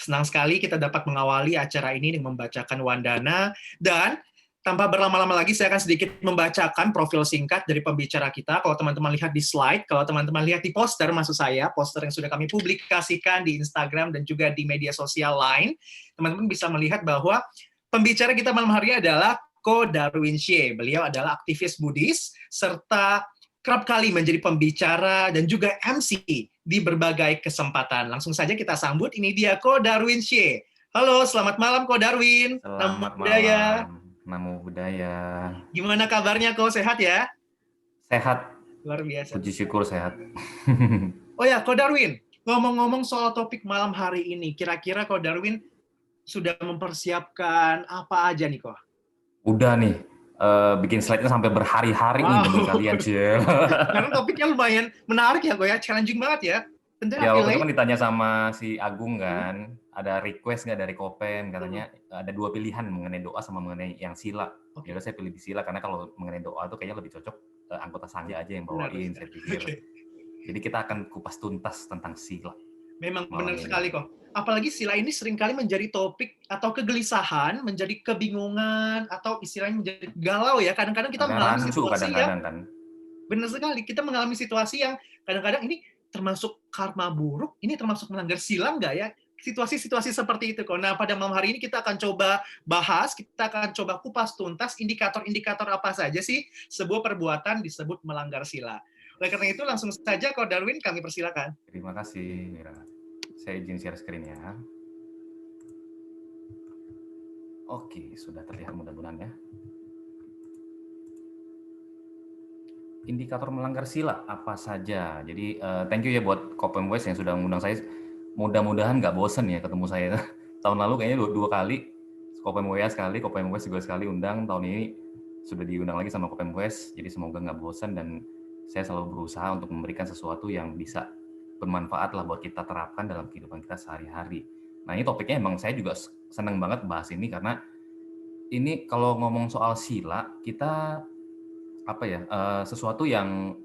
Senang sekali kita dapat mengawali acara ini dengan membacakan Wandana, dan tanpa berlama-lama lagi saya akan sedikit membacakan profil singkat dari pembicara kita. Kalau teman-teman lihat di slide, kalau teman-teman lihat di poster, maksud saya, poster yang sudah kami publikasikan di Instagram dan juga di media sosial lain, teman-teman bisa melihat bahwa pembicara kita malam hari ini adalah Ko Darwin Xie. Beliau adalah aktivis Buddhis, serta kerap kali menjadi pembicara dan juga MC di berbagai kesempatan. Langsung saja kita sambut, ini dia Ko Darwin Xie. Halo, selamat malam Ko Darwin. Namo Selamat Buddhaya. malam, Namo Buddhaya. Gimana kabarnya Ko? Sehat ya? Sehat, Luar biasa. puji syukur sehat. Oh ya, Ko Darwin, ngomong-ngomong soal topik malam hari ini, kira-kira Ko Darwin sudah mempersiapkan apa aja nih Ko? Udah nih, bikin slide-nya sampai berhari-hari nih demi kalian, Cil. Karena topiknya lumayan menarik ya Ko ya, challenging banget ya. Ya, waktu itu kan ditanya sama si Agung kan, ada request nggak dari Kopen, katanya ada 2 pilihan mengenai doa sama mengenai yang sila. Ya udah saya pilih di sila, karena kalau mengenai doa tuh kayaknya lebih cocok anggota sangga aja yang bawain, saya pikir. Jadi kita akan kupas tuntas tentang sila. Memang benar sekali kok. Apalagi sila ini seringkali menjadi topik atau kegelisahan, menjadi kebingungan, atau istilahnya menjadi galau ya. Kadang-kadang kita mengalami situasi yang kan. Benar sekali, kita mengalami situasi yang kadang-kadang ini termasuk karma buruk, ini termasuk melanggar sila nggak ya? Situasi-situasi seperti itu kok. Nah, pada malam hari ini kita akan coba bahas, kita akan coba kupas tuntas indikator-indikator apa saja sih sebuah perbuatan disebut melanggar sila. Oleh karena itu, langsung saja Ko Darwin, kami persilakan. Terima kasih, Mira. Saya izin share screen ya. Oke, sudah terlihat mudah-mudahan ya. Indikator melanggar sila apa saja. Jadi thank you ya buat Kopem West yang sudah mengundang saya. Mudah-mudahan nggak bosen ya ketemu saya. Tahun lalu kayaknya dua kali, Kopem West sekali, Kopem West juga sekali undang. Tahun ini sudah diundang lagi sama Kopem West. Jadi semoga nggak bosen, dan saya selalu berusaha untuk memberikan sesuatu yang bisa bermanfaat lah buat kita terapkan dalam kehidupan kita sehari-hari. Nah, ini topiknya emang saya juga senang banget bahas ini, karena ini kalau ngomong soal sila, kita apa ya, sesuatu yang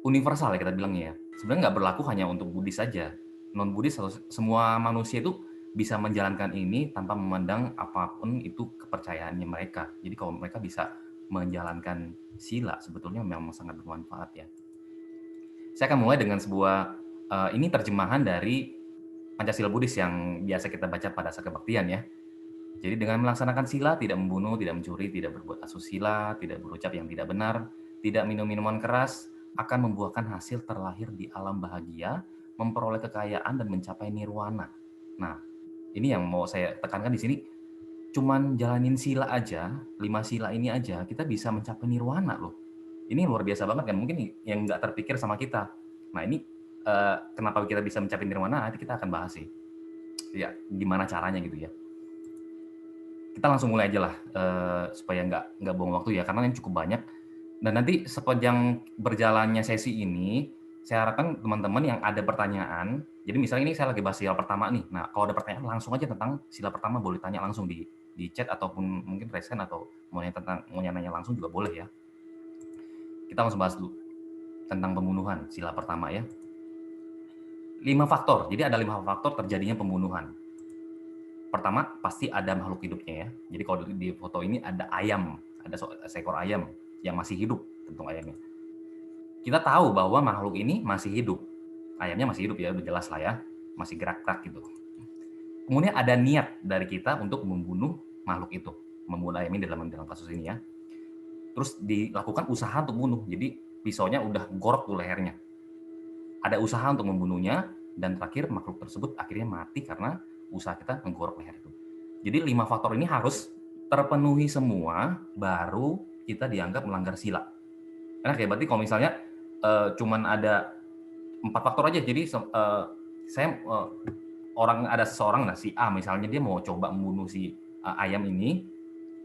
universal ya kita bilangnya ya. Sebenarnya nggak berlaku hanya untuk Buddhis saja. Non-Buddhis, semua manusia itu bisa menjalankan ini tanpa memandang apapun itu kepercayaannya mereka. Jadi kalau mereka bisa menjalankan sila, sebetulnya memang sangat bermanfaat ya. Saya akan mulai dengan sebuah, ini terjemahan dari Pancasila Buddhis yang biasa kita baca pada saat kebaktian ya. Jadi dengan melaksanakan sila, tidak membunuh, tidak mencuri, tidak berbuat asusila, tidak berucap yang tidak benar, tidak minum minuman keras, akan membuahkan hasil terlahir di alam bahagia, memperoleh kekayaan dan mencapai nirwana. Nah, ini yang mau saya tekankan di sini. Cuman jalanin sila aja, 5 sila ini aja, kita bisa mencapai nirwana loh. Ini luar biasa banget kan, mungkin yang nggak terpikir sama kita. Nah ini kenapa kita bisa mencapai nirwana, nanti kita akan bahas sih. Ya, gimana caranya gitu ya. Kita langsung mulai aja lah, supaya nggak buang waktu ya, karena ini cukup banyak. Dan nanti sepanjang berjalannya sesi ini, saya harapkan teman-teman yang ada pertanyaan, jadi misalnya ini saya lagi bahas sila pertama nih, nah kalau ada pertanyaan langsung aja tentang sila pertama boleh tanya langsung di chat, ataupun mungkin raise hand, atau mau nanya langsung juga boleh ya. Kita langsung bahas dulu tentang pembunuhan, sila pertama ya. 5 faktor, jadi ada 5 faktor terjadinya pembunuhan. Pertama, pasti ada makhluk hidupnya ya. Jadi kalau di foto ini ada ayam, ada seekor ayam yang masih hidup, tentu ayamnya. Kita tahu bahwa makhluk ini masih hidup. Ayamnya masih hidup ya, udah jelas lah ya. Masih gerak-gerak gitu. Kemudian ada niat dari kita untuk membunuh makhluk itu. Membunuh ayam ini dalam kasus ini ya. Terus dilakukan usaha untuk bunuh. Jadi pisaunya udah gorok tuh lehernya. Ada usaha untuk membunuhnya, dan terakhir makhluk tersebut akhirnya mati karena usaha kita menggorok leher itu. Jadi 5 faktor ini harus terpenuhi semua, baru kita dianggap melanggar sila. Karena kayak berarti kalau misalnya cuman ada 4 faktor aja, jadi ada seseorang, nah si A misalnya, dia mau coba membunuh si ayam ini,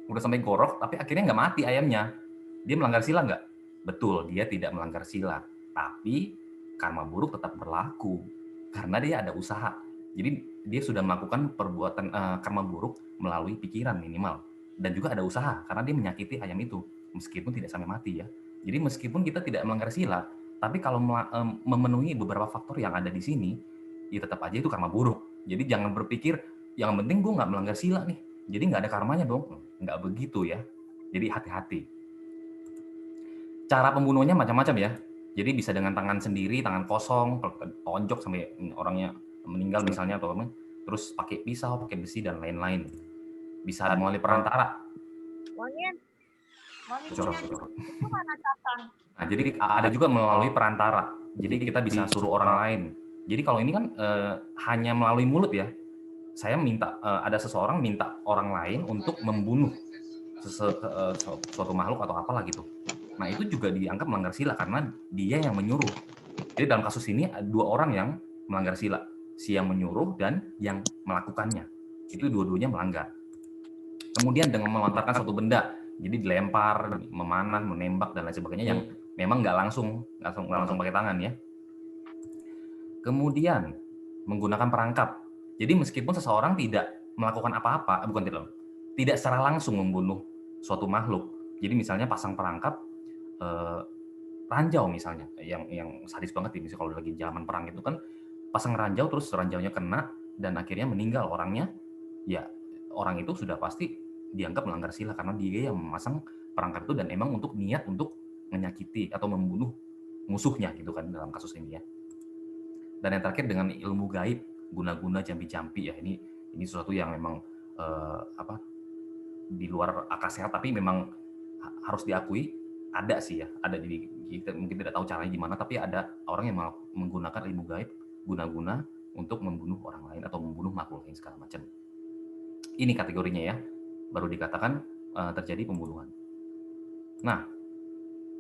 udah sampai gorok, tapi akhirnya nggak mati ayamnya. Dia melanggar sila nggak? Betul, dia tidak melanggar sila. Tapi karma buruk tetap berlaku, karena dia ada usaha. Jadi dia sudah melakukan perbuatan karma buruk melalui pikiran minimal. Dan juga ada usaha, karena dia menyakiti ayam itu, meskipun tidak sampai mati ya. Jadi meskipun kita tidak melanggar sila, tapi kalau memenuhi beberapa faktor yang ada di sini, ya tetap aja itu karma buruk. Jadi jangan berpikir yang penting gue nggak melanggar sila nih, jadi nggak ada karmanya dong. Nggak begitu ya. Jadi hati-hati. Cara pembunuhnya macam-macam ya. Jadi bisa dengan tangan sendiri, tangan kosong, tonjok sampai orangnya meninggal misalnya, atau apa, terus pakai pisau, pakai besi dan lain-lain. Bisa melalui perantara. Corok. Nah, jadi ada juga melalui perantara. Jadi kita bisa suruh orang lain. Jadi kalau ini kan hanya melalui mulut ya. Saya minta ada seseorang minta orang lain untuk membunuh suatu makhluk atau apalah gitu. Nah, itu juga dianggap melanggar sila karena dia yang menyuruh. Jadi dalam kasus ini ada 2 orang yang melanggar sila, si yang menyuruh dan yang melakukannya. Itu dua-duanya melanggar. Kemudian dengan melontarkan suatu benda, jadi dilempar, memanah, menembak dan lain sebagainya yang memang nggak langsung pakai tangan ya. Kemudian menggunakan perangkap. Jadi meskipun seseorang tidak melakukan apa-apa, tidak secara langsung membunuh suatu makhluk. Jadi misalnya pasang perangkap ranjau misalnya, yang sadis banget nih, misalnya kalau lagi zaman perang itu kan pasang ranjau, terus ranjaunya kena dan akhirnya meninggal orangnya, ya orang itu sudah pasti dianggap melanggar sila karena dia yang memasang perangkap itu dan emang untuk niat untuk menyakiti atau membunuh musuhnya gitu kan dalam kasus ini ya. Dan yang terakhir dengan ilmu gaib, guna-guna jampi-jampi ya, ini sesuatu yang memang di luar akal sehat, tapi memang harus diakui ada sih ya, ada. Jadi kita mungkin tidak tahu caranya gimana, tapi ada orang yang menggunakan ilmu gaib, guna-guna untuk membunuh orang lain atau membunuh makhluk lain segala macam. Ini kategorinya ya, baru dikatakan terjadi pembunuhan. Nah,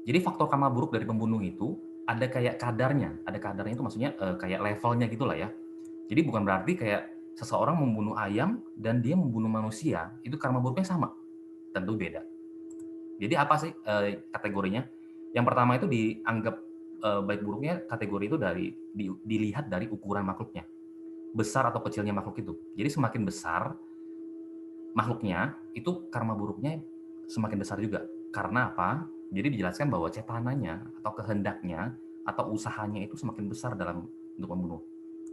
jadi faktor karma buruk dari pembunuh itu ada kayak kadarnya itu maksudnya kayak levelnya gitulah ya. Jadi bukan berarti kayak seseorang membunuh ayam dan dia membunuh manusia, itu karma buruknya sama. Tentu beda. Jadi apa sih kategorinya? Yang pertama itu dianggap baik buruknya kategori itu dilihat dari ukuran makhluknya. Besar atau kecilnya makhluk itu. Jadi semakin besar makhluknya, itu karma buruknya semakin besar juga. Karena apa? Jadi dijelaskan bahwa cetananya atau kehendaknya atau usahanya itu semakin besar dalam untuk membunuh.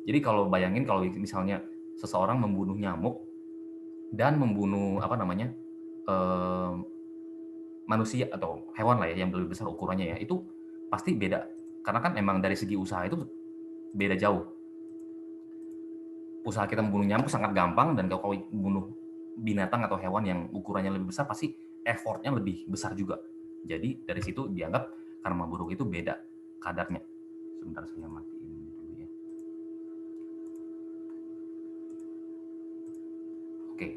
Jadi kalau bayangin kalau misalnya seseorang membunuh nyamuk dan membunuh manusia atau hewan lah ya yang lebih besar ukurannya ya, itu pasti beda. Karena kan emang dari segi usaha itu beda jauh. Usaha kita membunuh nyamuk sangat gampang, dan kalau membunuh binatang atau hewan yang ukurannya lebih besar pasti effortnya lebih besar juga. Jadi dari situ dianggap karma buruk itu beda kadarnya. Sebentar saya matiin dulu ya. Oke.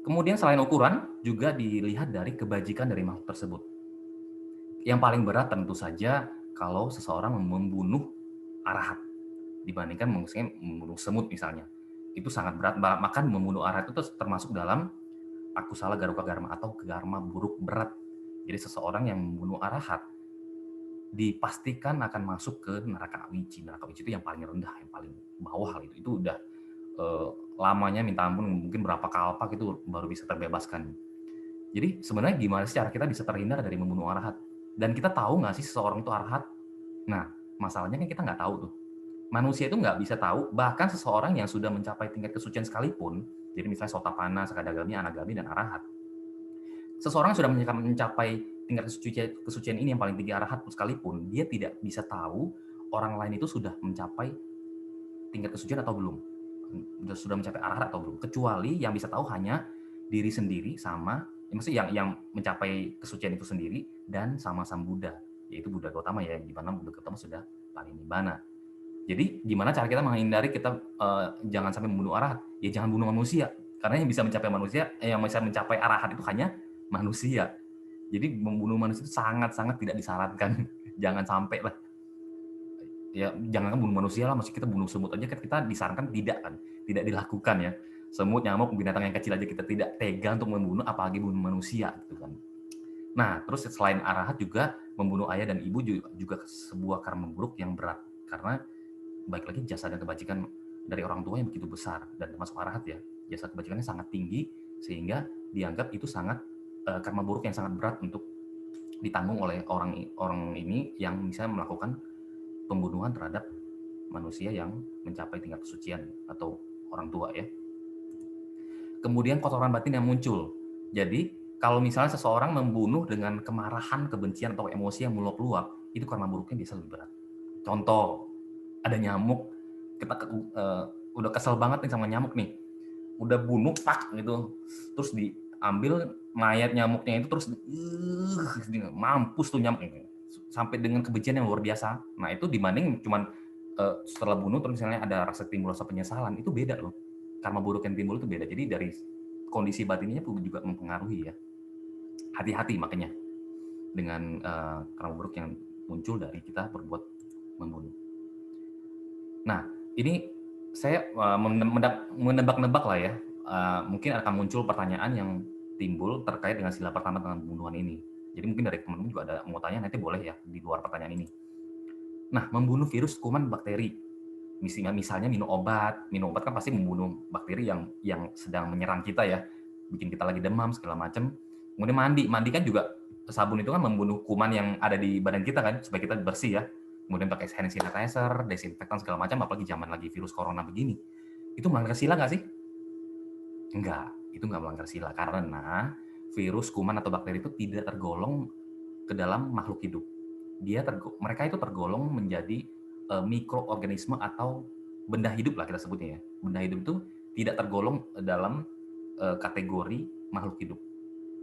Kemudian selain ukuran juga dilihat dari kebajikan dari makhluk tersebut. Yang paling berat tentu saja kalau seseorang membunuh arahat dibandingkan membunuh semut misalnya. Itu sangat berat, maka membunuh arahat itu termasuk dalam akusala garuka garma atau karma buruk berat. Jadi seseorang yang membunuh arahat dipastikan akan masuk ke neraka awici. Neraka awici itu yang paling rendah, yang paling bawah itu. Itu udah lamanya minta ampun, mungkin berapa kalpak itu baru bisa terbebaskan. Jadi sebenarnya gimana sih cara kita bisa terhindar dari membunuh arahat? Dan kita tahu nggak sih seseorang itu arahat? Nah, masalahnya kan kita nggak tahu tuh. Manusia itu nggak bisa tahu, bahkan seseorang yang sudah mencapai tingkat kesucian sekalipun, jadi misalnya Sotapana, Sakadagami, Anagami, dan Arahat. Seseorang yang sudah mencapai tingkat kesucian ini yang paling tinggi arahat sekalipun, dia tidak bisa tahu orang lain itu sudah mencapai tingkat kesucian atau belum. Sudah mencapai arahat atau belum. Kecuali yang bisa tahu hanya diri sendiri sama, maksudnya yang mencapai kesucian itu sendiri dan sama Sang Buddha, yaitu Buddha Gautama ya, di mana Buddha Gautama sudah parinibbana. Jadi gimana cara kita menghindari kita jangan sampai membunuh arahat? Ya jangan bunuh manusia, karena yang bisa mencapai manusia, yang bisa mencapai arahat itu hanya manusia. Jadi membunuh manusia itu sangat-sangat tidak disarankan. Jangan sampai lah. Ya jangan bunuh manusia lah, masih kita bunuh semut aja kan kita disarankan tidak kan, tidak dilakukan ya. Semut, nyamuk, binatang yang kecil aja kita tidak tega untuk membunuh, apalagi bunuh manusia gitu kan. Nah, terus selain arahat juga membunuh ayah dan ibu juga sebuah karma buruk yang berat, karena baik lagi jasa dan kebajikan dari orang tua yang begitu besar, dan termasuk arahat ya, jasa kebajikannya sangat tinggi sehingga dianggap itu sangat karma buruk yang sangat berat untuk ditanggung oleh orang ini yang bisa melakukan pembunuhan terhadap manusia yang mencapai tingkat kesucian atau orang tua ya. Kemudian kotoran batin yang muncul. Jadi kalau misalnya seseorang membunuh dengan kemarahan, kebencian atau emosi yang meluap-luap, itu karma buruknya biasa lebih berat. Contoh, ada nyamuk, kita udah kesel banget nih sama nyamuk nih, udah bunuh pak gitu, terus diambil mayat nyamuknya itu terus mampus tuh nyamuk sampai dengan kebencian yang luar biasa. Nah itu dibanding cuman setelah bunuh terus misalnya ada rasa timbul rasa penyesalan, itu beda loh. Karma buruk yang timbul itu beda. Jadi dari kondisi batinnya juga mempengaruhi ya. Hati-hati makanya dengan karma buruk yang muncul dari kita berbuat membunuh. Nah ini saya menebak-nebak lah ya. Mungkin akan muncul pertanyaan yang timbul terkait dengan sila pertama dengan pembunuhan ini. Jadi mungkin dari teman-teman juga ada mau tanya, nanti boleh ya di luar pertanyaan ini. Nah, membunuh virus, kuman, bakteri. Misalnya minum obat kan pasti membunuh bakteri yang sedang menyerang kita ya, bikin kita lagi demam segala macam. Kemudian mandi kan juga sabun itu kan membunuh kuman yang ada di badan kita kan supaya kita bersih ya. Kemudian pakai hand sanitizer, desinfektan segala macam, apalagi zaman lagi virus corona begini. Itu melanggar sila nggak sih? Enggak, itu nggak melanggar sila karena virus, kuman atau bakteri itu tidak tergolong ke dalam makhluk hidup. Mereka itu tergolong menjadi mikroorganisme atau benda hidup lah kita sebutnya ya. Benda hidup itu tidak tergolong dalam kategori makhluk hidup.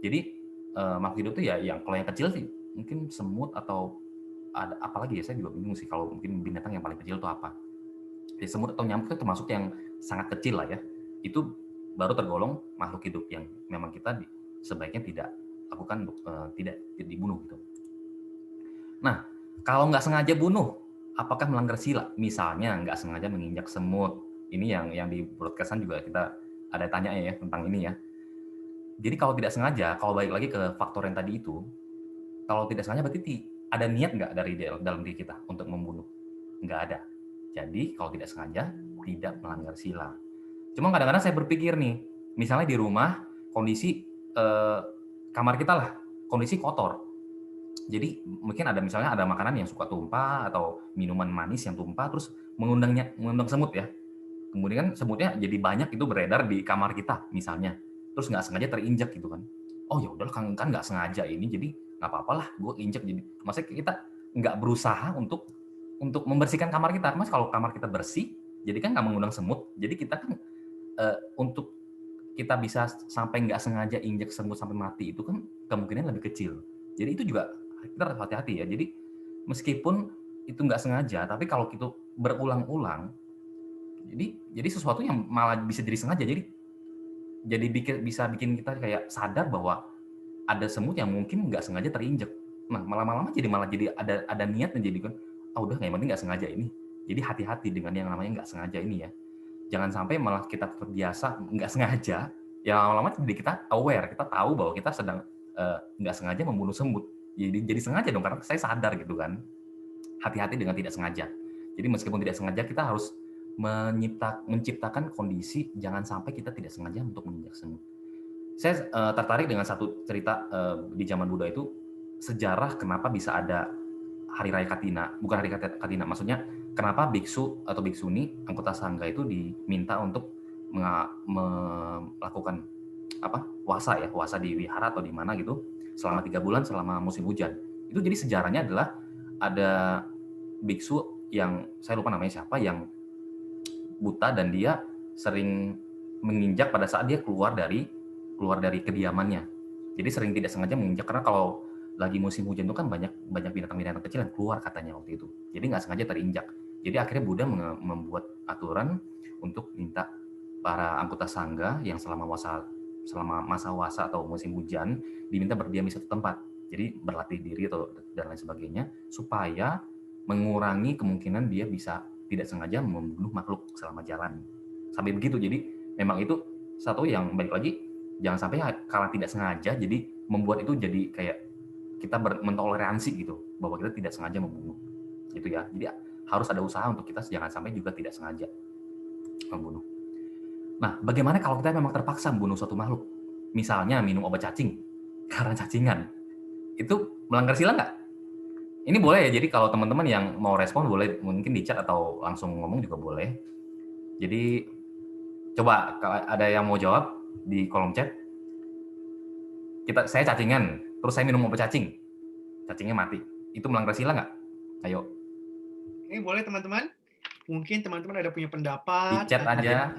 Jadi makhluk hidup itu ya yang kalau yang kecil sih mungkin semut atau ada apalagi ya, saya juga bingung sih kalau mungkin binatang yang paling kecil itu apa. Jadi semut atau nyamuk itu termasuk yang sangat kecil lah ya. Itu baru tergolong makhluk hidup yang memang kita sebaiknya tidak lakukan tidak dibunuh gitu. Nah, kalau nggak sengaja bunuh, apakah melanggar sila? Misalnya nggak sengaja menginjak semut. Ini yang di broadcast-an juga kita ada tanya ya tentang ini ya. Jadi kalau tidak sengaja, kalau balik lagi ke faktor yang tadi itu, kalau tidak sengaja berarti ada niat nggak dari dalam diri kita untuk membunuh? Nggak ada. Jadi kalau tidak sengaja, tidak melanggar sila. Cuma kadang-kadang saya berpikir nih, misalnya di rumah kondisi kamar kita lah, kondisi kotor. Jadi mungkin misalnya ada makanan yang suka tumpah atau minuman manis yang tumpah terus mengundang semut ya. Kemudian kan semutnya jadi banyak itu beredar di kamar kita misalnya. Terus nggak sengaja terinjak gitu kan. Oh ya udahlah kan nggak sengaja ini jadi nggak apa-apalah gue injek jadi. Maksudnya kita nggak berusaha untuk membersihkan kamar kita. Mas kalau kamar kita bersih jadi kan nggak mengundang semut. Jadi kita kan untuk kita bisa sampai nggak sengaja injek semut sampai mati itu kan kemungkinan lebih kecil. Jadi itu juga kita harus hati-hati ya. Jadi meskipun itu nggak sengaja, tapi kalau itu berulang-ulang, jadi sesuatu yang malah bisa jadi sengaja. Jadi bisa bikin kita kayak sadar bahwa ada semut yang mungkin nggak sengaja terinjek. Nah malam-malam malah jadi ada niat menjadikan, udah yang penting nggak sengaja ini. Jadi hati-hati dengan yang namanya nggak sengaja ini ya. Jangan sampai malah kita terbiasa nggak sengaja, ya lama-lama jadi kita aware, kita tahu bahwa kita sedang nggak sengaja membunuh semut. Jadi sengaja dong karena saya sadar gitu kan. Hati-hati dengan tidak sengaja. Jadi meskipun tidak sengaja kita harus menciptakan kondisi jangan sampai kita tidak sengaja untuk menginjak semut. Saya tertarik dengan satu cerita di zaman Buddha itu sejarah kenapa bisa ada Hari Raya Katina, bukan Hari Katina, maksudnya kenapa biksu atau biksuni anggota sangga itu diminta untuk melakukan puasa di wihara atau di mana gitu selama 3 bulan selama musim hujan. Itu jadi sejarahnya adalah ada biksu yang saya lupa namanya siapa yang buta dan dia sering menginjak pada saat dia keluar dari kediamannya. Jadi sering tidak sengaja menginjak karena kalau lagi musim hujan itu kan banyak binatang-binatang kecil yang keluar katanya waktu itu. Jadi nggak sengaja terinjak. Jadi akhirnya Buddha membuat aturan untuk minta para anggota sangga yang selama masa wasa atau musim hujan diminta berdiam di satu tempat. Jadi berlatih diri dan lain sebagainya supaya mengurangi kemungkinan dia bisa tidak sengaja membunuh makhluk selama jalan. Sampai begitu. Jadi memang itu satu yang balik lagi jangan sampai karena tidak sengaja jadi membuat itu jadi kayak kita mentoleransi gitu bahwa kita tidak sengaja membunuh. Gitu ya. Jadi harus ada usaha untuk kita jangan sampai juga tidak sengaja membunuh. Nah, bagaimana kalau kita memang terpaksa membunuh suatu makhluk? Misalnya minum obat cacing karena cacingan. Itu melanggar sila nggak? Ini boleh ya, jadi kalau teman-teman yang mau respon boleh mungkin di chat atau langsung ngomong juga boleh. Jadi Coba kalau ada yang mau jawab di kolom chat. Saya cacingan, terus saya minum obat cacing. Cacingnya mati. Itu melanggar sila nggak? Ayo. Oke, boleh teman-teman. Mungkin teman-teman ada punya Di pendapat, chat aja.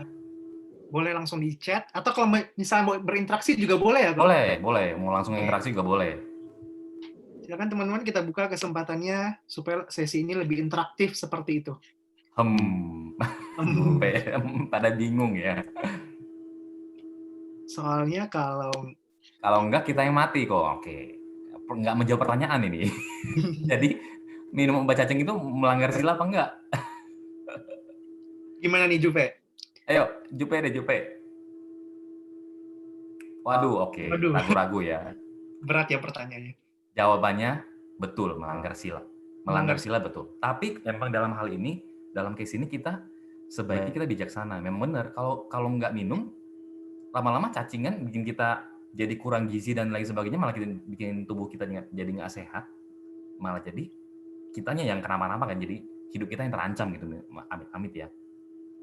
boleh langsung di chat. Atau kalau misalnya mau berinteraksi juga boleh ya, Bro? Boleh. Mau langsung interaksi juga boleh. Silakan teman-teman, kita buka kesempatannya supaya sesi ini lebih interaktif seperti itu. Pada bingung ya. Soalnya kalau enggak kita yang mati kok. Oke. Nggak menjawab pertanyaan ini. Jadi minum obat cacing itu melanggar sila apa enggak? gimana nih Jupe? Ayo, Jupe. Waduh, oke. Waduh, Ragu-ragu ya. berat ya pertanyaannya. Jawabannya betul, melanggar sila. Melanggar Melanggar. sila betul. Tapi memang dalam hal ini, dalam case ini kita sebaiknya kita bijaksana. Memang benar, kalau nggak minum, lama-lama cacingan bikin kita jadi kurang gizi dan lain sebagainya, malah bikin tubuh kita jadi nggak sehat. Malah jadi kitanya yang kenapa-napa kan, jadi hidup kita yang terancam gitu, amit-amit ya.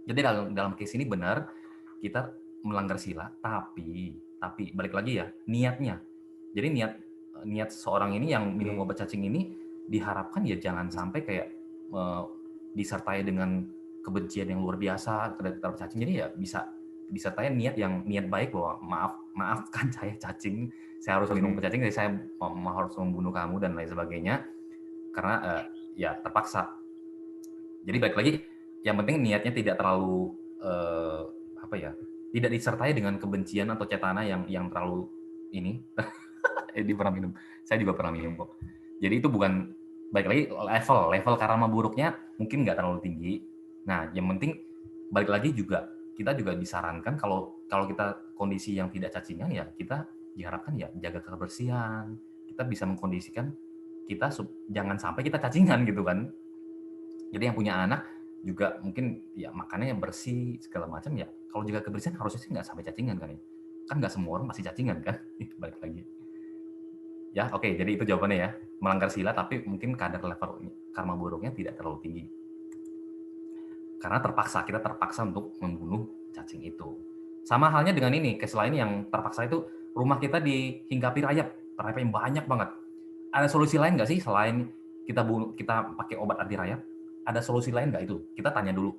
Jadi dalam case ini benar, kita melanggar sila, tapi balik lagi ya, niatnya. Jadi niat seorang ini yang minum obat cacing ini diharapkan ya jangan sampai kayak disertai dengan kebencian yang luar biasa terhadap cacing. Jadi ya bisa disertai niat baik bahwa maafkan saya cacing, saya harus minum obat cacing, jadi saya harus membunuh kamu dan lain sebagainya karena ya terpaksa. Jadi balik lagi, yang penting niatnya tidak terlalu tidak disertai dengan kebencian atau cetana yang terlalu ini. Dia pernah minum, saya juga pernah minum kok. Jadi itu bukan, balik lagi level karma buruknya mungkin nggak terlalu tinggi. Nah, yang penting balik lagi juga kita juga disarankan kalau kita kondisi yang tidak cacingan ya kita diharapkan ya jaga kebersihan. Kita bisa mengkondisikan kita jangan sampai kita cacingan gitu kan. Jadi yang punya anak juga mungkin ya makannya yang bersih segala macam ya. Kalau jaga kebersihan harusnya sih nggak sampai cacingan kan ya. Kan nggak semua orang pasti cacingan kan. Balik lagi. Ya, oke. Jadi itu jawabannya ya. Melanggar sila tapi mungkin kadar level karma buruknya tidak terlalu tinggi. Karena kita terpaksa untuk membunuh cacing itu. Sama halnya dengan ini, case lain yang terpaksa itu rumah kita dihinggapi rayap yang banyak banget. Ada solusi lain nggak sih selain kita pakai obat anti rayap? Ada solusi lain nggak itu? Kita tanya dulu.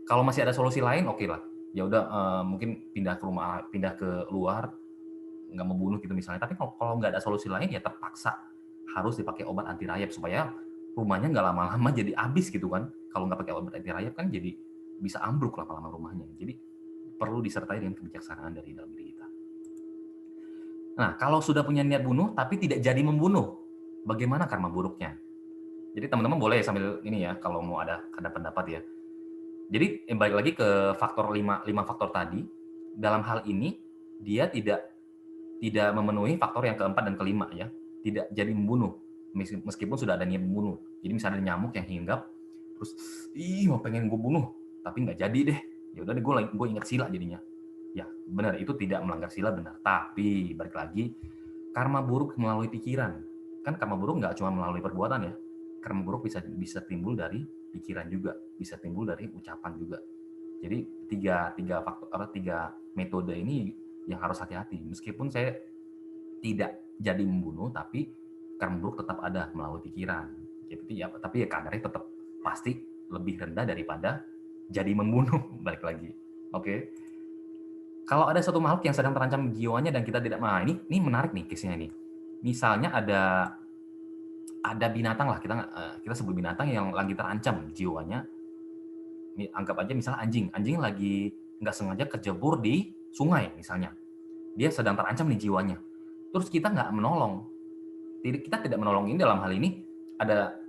Kalau masih ada solusi lain, oke lah. Ya udah mungkin pindah ke luar, nggak membunuh gitu misalnya. Tapi kalau nggak ada solusi lain ya terpaksa harus dipakai obat anti rayap supaya rumahnya nggak lama-lama jadi habis gitu kan. Kalau nggak pakai obat anti rayap kan jadi bisa ambruk lama-lama rumahnya. Jadi perlu disertai dengan kebijaksanaan dari dalam diri kita. Nah, kalau sudah punya niat bunuh tapi tidak jadi membunuh, bagaimana karma buruknya? Jadi teman-teman boleh sambil ini ya kalau mau ada pendapat ya. Jadi balik lagi ke faktor 5 faktor tadi. Dalam hal ini dia tidak memenuhi faktor yang keempat dan kelima ya. Tidak jadi membunuh meskipun sudah ada niat membunuh. Jadi misalnya ada nyamuk yang hinggap terus mau pengen gue bunuh tapi nggak jadi deh. Ya udah deh gue ingat sila jadinya. Ya, benar itu tidak melanggar sila benar. Tapi balik lagi karma buruk melalui pikiran. Kan karma buruk nggak cuma melalui perbuatan ya. Karma buruk bisa timbul dari pikiran juga, bisa timbul dari ucapan juga. Jadi tiga metode ini yang harus hati-hati. Meskipun saya tidak jadi membunuh, tapi karma buruk tetap ada melalui pikiran. Jadi ya, tapi ya kadarnya tetap pasti lebih rendah daripada jadi membunuh. Balik lagi, oke. Kalau ada satu makhluk yang sedang terancam jiwanya dan kita tidak, ini menarik nih case-nya ini. Misalnya ada binatang lah, kita sebut binatang yang lagi terancam jiwanya. Ini anggap aja misalnya anjing lagi nggak sengaja kejebur di sungai misalnya. Dia sedang terancam nih jiwanya. Terus kita nggak menolong. Kita tidak menolong ini dalam hal ini ada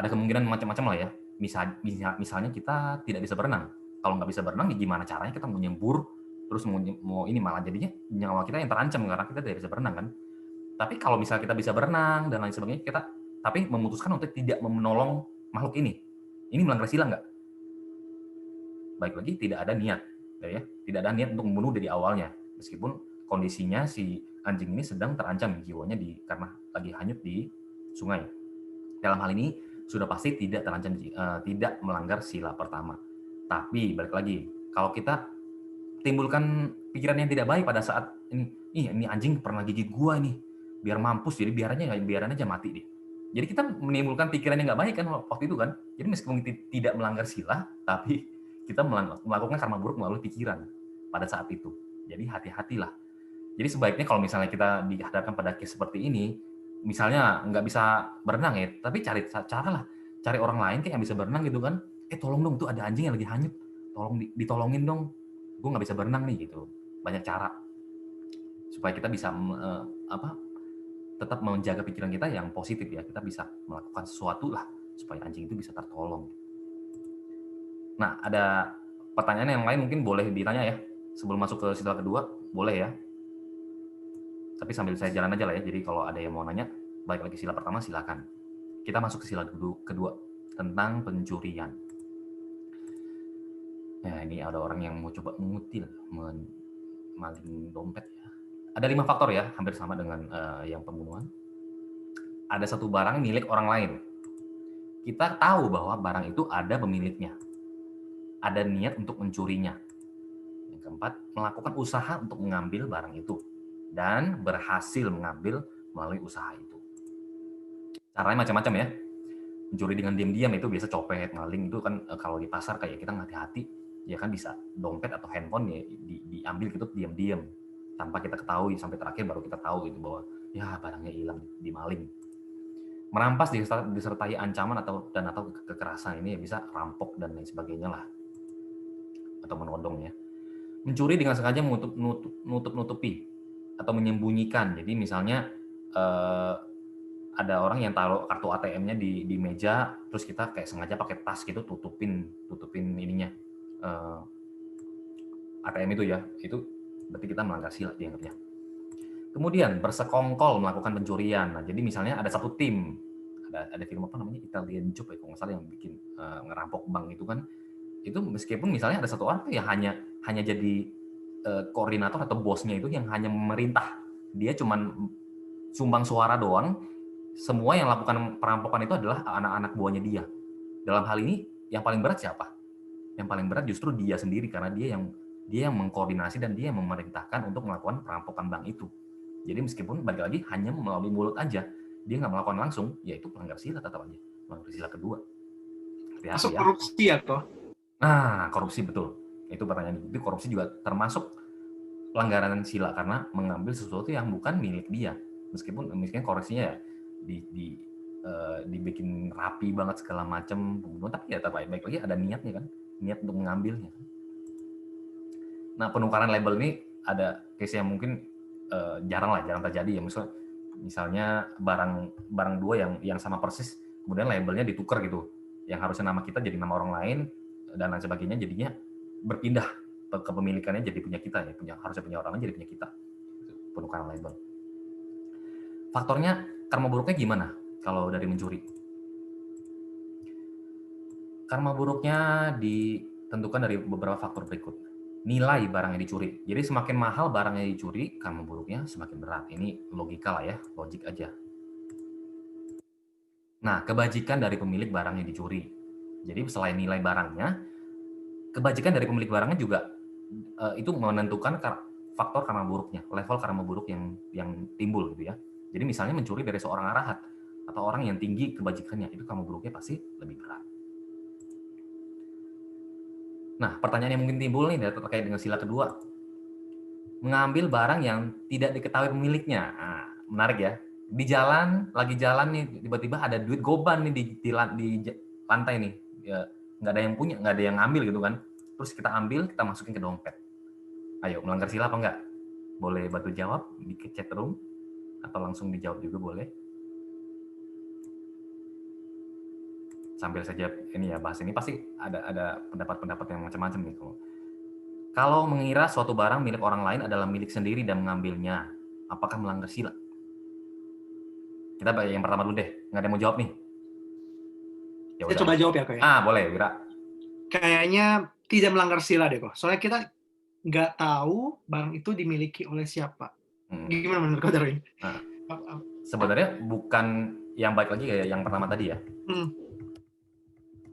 kemungkinan macam-macam lah ya. Misalnya kita tidak bisa berenang. Kalau nggak bisa berenang, gimana caranya kita mau nyembur, terus mau ini malah jadinya nyawa kita yang terancam karena kita tidak bisa berenang kan. Tapi kalau misalnya kita bisa berenang dan lain sebagainya, tapi memutuskan untuk tidak menolong makhluk ini melanggar sila nggak? Baik lagi tidak ada niat, ya, tidak ada niat untuk membunuh dari awalnya, meskipun kondisinya si anjing ini sedang terancam jiwanya karena lagi hanyut di sungai. Dalam hal ini sudah pasti tidak terancam, tidak melanggar sila pertama. Tapi balik lagi, kalau kita timbulkan pikiran yang tidak baik pada saat ini anjing pernah gigit gua nih, biar mampus, jadi biaran aja mati dia. Jadi kita menimbulkan pikiran yang nggak baik kan waktu itu kan. Jadi meskipun tidak melanggar sila, tapi kita melakukan karma buruk melalui pikiran pada saat itu. Jadi hati-hatilah. Jadi sebaiknya kalau misalnya kita dihadapkan pada case seperti ini, misalnya nggak bisa berenang ya, tapi cari cara lah, cari orang lain kayak yang bisa berenang gitu kan. Tolong dong, tuh ada anjing yang lagi hanyut, tolong ditolongin dong, gue nggak bisa berenang nih gitu. Banyak cara supaya kita bisa tetap menjaga pikiran kita yang positif ya, kita bisa melakukan sesuatu lah supaya anjing itu bisa tertolong. Nah, ada pertanyaan yang lain mungkin boleh ditanya ya sebelum masuk ke sila kedua, boleh ya. Tapi sambil saya jalan aja lah ya, jadi kalau ada yang mau nanya, balik lagi sila pertama silakan. Kita masuk ke sila kedua tentang pencurian. Ya, ini ada orang yang mau coba mengutil, maling dompet ya. Ada 5 faktor ya, hampir sama dengan yang pembunuhan. Ada satu barang milik orang lain. Kita tahu bahwa barang itu ada pemiliknya. Ada niat untuk mencurinya. Yang keempat, melakukan usaha untuk mengambil barang itu. Dan berhasil mengambil melalui usaha itu. Caranya macam-macam ya. Mencuri dengan diam-diam itu biasa copet, maling itu kan kalau di pasar kayak kita hati-hati, ya kan bisa dompet atau handphone ya diambil gitu diam-diam tanpa kita ketahui, sampai terakhir baru kita tahu gitu bahwa ya barangnya hilang, dimaling. Merampas disertai ancaman atau kekerasan, ini ya bisa rampok dan lain sebagainya lah, atau menodong ya. Mencuri dengan sengaja nutup-nutupi atau menyembunyikan. Jadi misalnya ada orang yang taruh kartu ATM-nya di meja, terus kita kayak sengaja pakai tas gitu tutupin ininya ATM itu ya, itu berarti kita melanggar sila dianggapnya. Kemudian bersekongkol melakukan pencurian. Nah, jadi misalnya ada satu tim, ada film apa namanya Italian Job ya kalau nggak salah yang bikin ngerampok bank itu kan, itu meskipun misalnya ada satu orang tuh ya hanya jadi koordinator atau bosnya itu yang hanya memerintah, dia cuman sumbang suara doang. Semua yang lakukan perampokan itu adalah anak-anak buahnya dia. Dalam hal ini yang paling berat siapa? Yang paling berat justru dia sendiri, karena dia yang mengkoordinasi dan dia yang memerintahkan untuk melakukan perampokan bank itu. Jadi meskipun balik lagi hanya melalui mulut aja, dia nggak melakukan langsung, yaitu pelanggar sila tetap aja, melanggar sila kedua. Masuk ya. Korupsi ya toh? Nah, korupsi betul. Itu pertanyaan itu, korupsi juga termasuk pelanggaran sila karena mengambil sesuatu yang bukan milik dia. Meskipun koreksinya ya dibikin rapi banget segala macam pembunuhan, tapi ya baik lagi ada niatnya kan, niat untuk mengambilnya. Nah, penukaran label ini ada case yang mungkin jarang terjadi ya. Misalnya barang dua yang sama persis, kemudian labelnya ditukar gitu, yang harusnya nama kita jadi nama orang lain dan lain sebagainya, jadinya berpindah kepemilikannya jadi punya kita ya, harusnya punya orang lain jadi punya kita. Penukaran label. Faktornya karma buruknya gimana kalau dari mencuri? Karma buruknya ditentukan dari beberapa faktor berikut. Nilai barang yang dicuri. Jadi semakin mahal barang yang dicuri, karma buruknya semakin berat. Ini logika lah ya, logik aja. Nah, kebajikan dari pemilik barang yang dicuri. Jadi selain nilai barangnya, kebajikan dari pemilik barangnya juga itu menentukan faktor karma buruknya, level karma buruk yang timbul gitu ya. Jadi misalnya mencuri dari seorang arahat atau orang yang tinggi kebajikannya, itu karma buruknya pasti lebih berat. Nah, pertanyaan yang mungkin timbul nih terkait dengan sila kedua. Mengambil barang yang tidak diketahui pemiliknya. Nah, menarik ya. Lagi jalan nih, tiba-tiba ada duit goban nih di lantai nih. Ya, nggak ada yang punya, nggak ada yang ngambil gitu kan. Terus kita ambil, kita masukin ke dompet. Ayo, melanggar sila apa enggak? Boleh bantu jawab di chat room, atau langsung dijawab juga boleh. Sambil saja ini ya bahas ini, pasti ada pendapat-pendapat yang macam-macam nih. Kalau mengira suatu barang milik orang lain adalah milik sendiri dan mengambilnya, apakah melanggar sila? Kita yang pertama dulu deh, nggak ada yang mau jawab nih. Ya kita coba jawab ya kok ya. Boleh, Wira. Kayaknya tidak melanggar sila deh kok. Soalnya kita nggak tahu barang itu dimiliki oleh siapa. Gimana menurut kau Darwin? Sebenarnya bukan yang baik lagi kayak yang pertama tadi ya.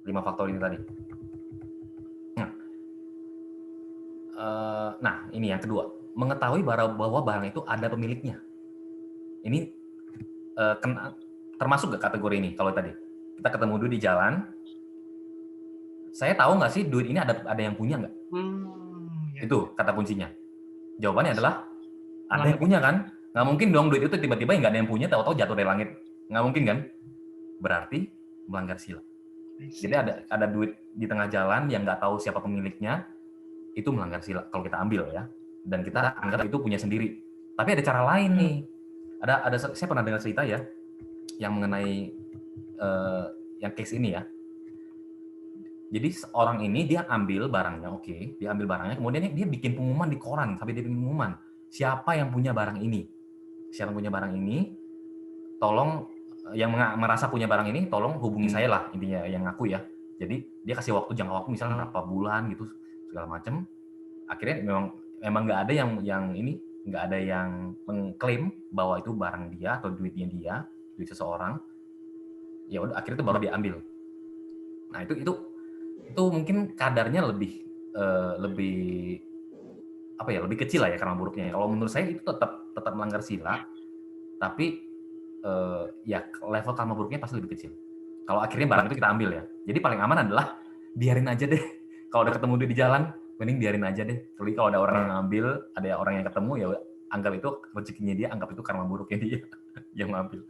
5 faktor ini tadi. Nah, ini yang kedua, mengetahui bahwa barang itu ada pemiliknya. Ini termasuk gak kategori ini kalau tadi? Kita ketemu duit di jalan, saya tahu nggak sih duit ini ada yang punya nggak? Ya. Itu kata kuncinya. Jawabannya adalah ada yang punya kan? Nggak mungkin dong duit itu tiba-tiba nggak ada yang punya, tahu-tahu jatuh dari langit. Nggak mungkin kan? Berarti melanggar sila. Jadi ada duit di tengah jalan yang nggak tahu siapa pemiliknya, itu melanggar sila kalau kita ambil ya. Dan kita anggap itu punya sendiri. Tapi ada cara lain nih. Saya pernah dengar cerita ya, yang mengenai yang case ini ya. Jadi orang ini dia ambil barangnya, dia ambil barangnya, kemudian dia bikin pengumuman di koran, sampai dia bikin pengumuman, siapa yang punya barang ini, tolong yang merasa punya barang ini, tolong hubungi saya lah, intinya yang ngaku ya. Jadi dia kasih jangka waktu misalnya berapa bulan gitu, segala macam. Akhirnya memang nggak ada nggak ada yang mengklaim bahwa itu barang dia atau duitnya dia, duit seseorang. Ya udah, akhirnya itu baru diambil. Nah itu mungkin kadarnya lebih lebih kecil lah ya karma buruknya. Kalau menurut saya itu tetap melanggar sila, tapi ya level karma buruknya pasti lebih kecil. Kalau akhirnya barang itu kita ambil ya. Jadi paling aman adalah biarin aja deh. Kalau udah ketemu dia di jalan, mending biarin aja deh. Tapi kalau ada orang yang ngambil, ada orang yang ketemu, ya anggap itu rezekinya dia, anggap itu karma buruknya dia yang ngambil.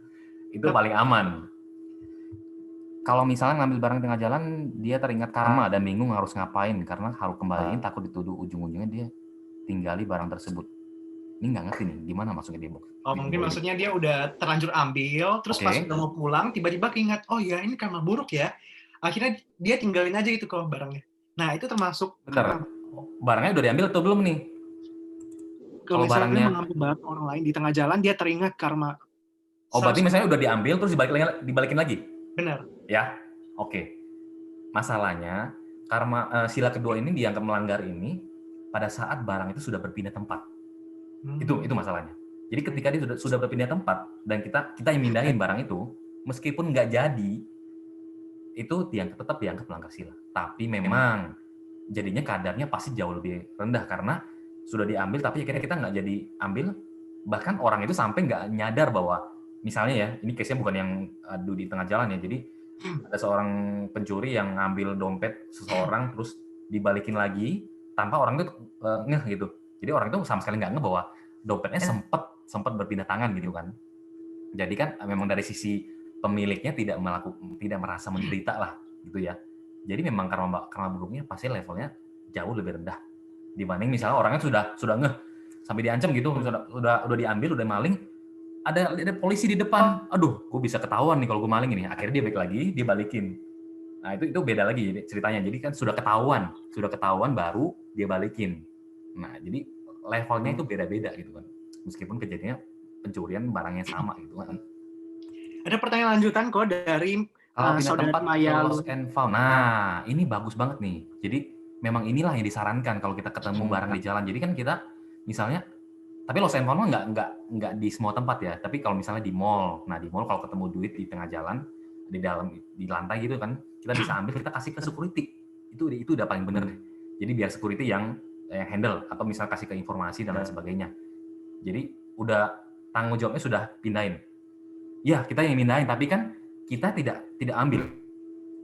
Itu paling aman. Kalau misalnya ngambil barang tengah jalan, dia teringat karma dan bingung harus ngapain karena harus kembaliin, takut dituduh ujung-ujungnya dia tinggali barang tersebut. Ini nggak ngerti nih, gimana masuknya di box? Mungkin maksudnya dia udah terlanjur ambil, terus pas udah mau pulang, tiba-tiba keingat, oh ya ini karma buruk ya. Akhirnya dia tinggalin aja gitu kok barangnya. Nah itu termasuk. Benar. Barangnya udah diambil atau belum nih? Kalau barangnya mengambil barang orang lain di tengah jalan, dia teringat karma. Berarti misalnya udah diambil terus dibalikin lagi? Benar. Ya, oke. Masalahnya karma sila kedua ini dianggap melanggar ini pada saat barang itu sudah berpindah tempat. Itu masalahnya. Jadi ketika dia sudah berpindah tempat dan kita yang mindahin barang itu, meskipun nggak jadi, itu tetap dianggap melanggar sila. Tapi memang jadinya kadarnya pasti jauh lebih rendah karena sudah diambil tapi akhirnya kita nggak jadi ambil. Bahkan orang itu sampai nggak nyadar bahwa misalnya ya, ini case-nya bukan yang adu di tengah jalan ya. Jadi ada seorang pencuri yang ngambil dompet seseorang terus dibalikin lagi tanpa orang itu ngeh gitu. Jadi orang itu sama sekali nggak ngeh bahwa dompetnya sempat berpindah tangan gitu kan. Jadi kan memang dari sisi pemiliknya tidak merasa menderita lah gitu ya. Jadi memang karma buruknya pasti levelnya jauh lebih rendah dibanding misalnya orangnya sudah ngeh sampai diancam gitu, sudah diambil, udah maling, ada polisi di depan, aduh, gue bisa ketahuan nih kalau gue maling ini. Akhirnya dia balik lagi, dia balikin. Nah itu beda lagi ceritanya. Jadi kan sudah ketahuan baru dia balikin. Nah jadi levelnya itu beda-beda gitu kan. Meskipun kejadiannya pencurian barangnya sama gitu kan. Ada pertanyaan lanjutan kok dari saudara Maya Lost and Found. Nah ini bagus banget nih. Jadi memang inilah yang disarankan kalau kita ketemu barang di jalan. Jadi kan kita misalnya, tapi lost and found nggak di semua tempat ya. Tapi kalau misalnya di mall, nah di mall kalau ketemu duit di tengah jalan, di lantai gitu kan, kita bisa ambil, kita kasih ke security. Itu udah paling bener deh. Jadi biar security yang handle atau misal kasih ke informasi dan lain sebagainya. Jadi udah tanggung jawabnya sudah pindahin. Ya kita yang pindahin, tapi kan kita tidak ambil.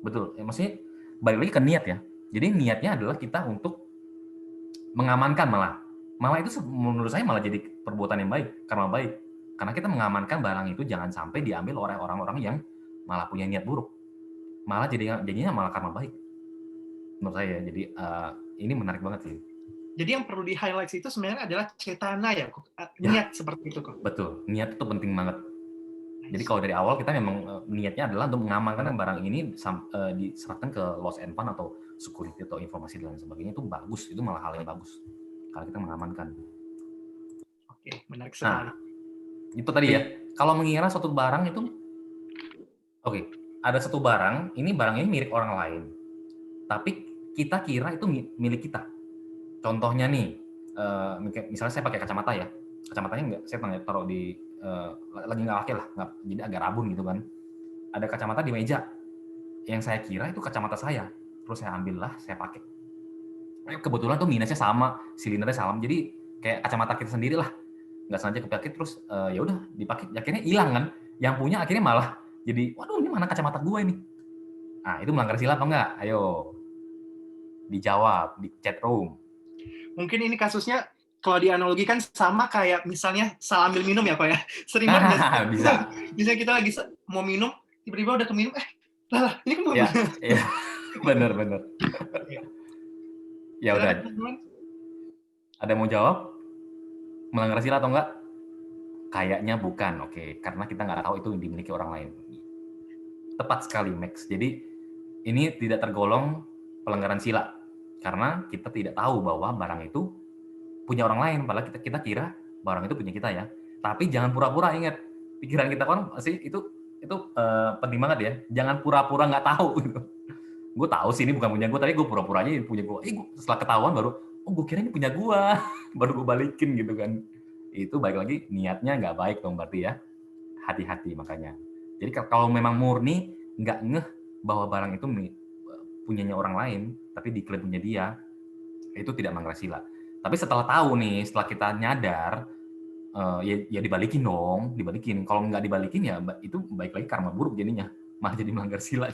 Betul. Maksudnya balik lagi ke niat ya. Jadi niatnya adalah kita untuk mengamankan malah itu menurut saya malah jadi perbuatan yang baik, karma baik. Karena kita mengamankan barang itu jangan sampai diambil oleh orang-orang yang malah punya niat buruk. Malah jadinya malah karma baik. Menurut saya. Jadi ini menarik banget sih. Jadi yang perlu di-highlight itu sebenarnya adalah cetana ya, niat ya, seperti itu kok. Betul, niat itu penting banget. Jadi kalau dari awal kita memang niatnya adalah untuk mengamankan barang ini diserahkan ke lost and found atau security atau informasi dan sebagainya, itu bagus, itu malah hal yang bagus kalau kita mengamankan. Oke, menarik sekali. Nah, itu tadi ya. Kalau mengira suatu barang itu, ada satu barang, ini milik orang lain, tapi kita kira itu milik kita. Contohnya nih, misalnya saya pakai kacamata ya, kacamatanya saya taruh di lagi nggak pakai lah, jadi agak rabun gitu kan. Ada kacamata di meja, yang saya kira itu kacamata saya, terus saya ambil lah, saya pakai. kebetulan tuh minusnya sama, silindernya sama, jadi kayak kacamata kita sendiri lah, nggak sengaja kepake terus ya udah dipakai, akhirnya hilang kan, yang punya akhirnya malah jadi, waduh ini mana kacamata gue ini. Nah itu melanggar sila apa enggak? Ayo dijawab di chat room. Mungkin ini kasusnya kalau dianalogikan sama kayak misalnya salah ambil minum ya, Kok ya. Sering banget nggak sih? Bisa. Misalnya kita lagi mau minum, tiba-tiba udah keminum, lah ini kan belum. Ya, ya. Bener. Ya Silakan, udah. teman-teman. Ada yang mau jawab? Melanggar sila atau enggak? Kayaknya bukan, oke. Karena kita nggak tahu itu dimiliki orang lain. Tepat sekali, Max. Jadi ini tidak tergolong pelanggaran sila. Karena kita tidak tahu bahwa barang itu punya orang lain. Padahal kita kira barang itu punya kita ya. Tapi jangan pura-pura, ingat. Pikiran kita kan sih itu penting banget ya. Jangan pura-pura nggak tahu. Gue tahu sih ini bukan punya gue, tapi gue pura-pura aja punya gue. Setelah ketahuan baru, oh gue kira ini punya gue. Baru gue balikin gitu kan. Itu baik lagi niatnya nggak baik dong berarti ya. Hati-hati makanya. Jadi kalau memang murni nggak ngeh bahwa barang itu punyanya orang lain, tapi diklaim punya dia, itu tidak melanggar sila. Tapi setelah tahu nih, setelah kita nyadar, ya dibalikin dong, dibalikin. Kalau nggak dibalikin ya itu baik lagi karma buruk jadinya, malah jadi melanggar sila.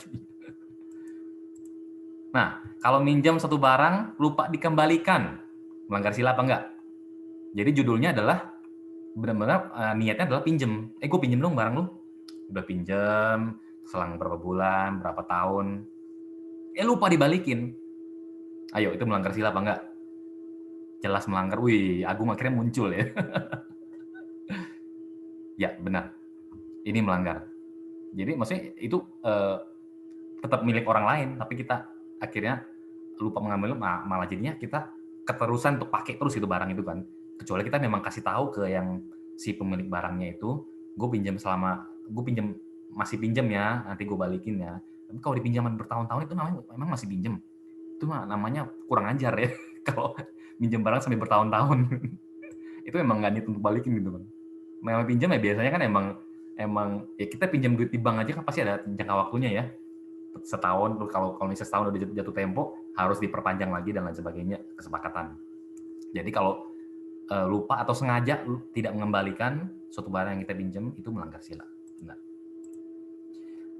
Nah, kalau minjam satu barang lupa dikembalikan, melanggar sila apa enggak? Jadi judulnya adalah benar-benar niatnya adalah pinjem. Gue pinjem dong barang lu. Udah pinjem, selang berapa bulan, berapa tahun, lupa dibalikin. Ayo, itu melanggar sila apa enggak? Jelas melanggar. Wih, Agung akhirnya muncul ya. Ya, benar. Ini melanggar. Jadi maksudnya itu tetap milik orang lain, tapi kita akhirnya lupa mengambil, malah jadinya kita keterusan untuk pakai terus itu barang itu kan. Kecuali kita memang kasih tahu ke yang si pemilik barangnya itu, gue masih pinjam ya, nanti gue balikin ya. Tapi kalau dipinjaman bertahun-tahun itu namanya memang masih pinjam. Itu namanya kurang ajar ya. Kalau pinjam barang sampai bertahun-tahun. Itu memang nggak niat untuk balikin gitu kan. Memang pinjam ya biasanya kan emang ya kita pinjam duit di bank aja kan pasti ada jangka waktunya ya. Setahun, kalau misalnya setahun udah jatuh tempo harus diperpanjang lagi dan lain sebagainya, kesepakatan. Jadi kalau lupa atau sengaja tidak mengembalikan suatu barang yang kita pinjam itu melanggar sila. Nah,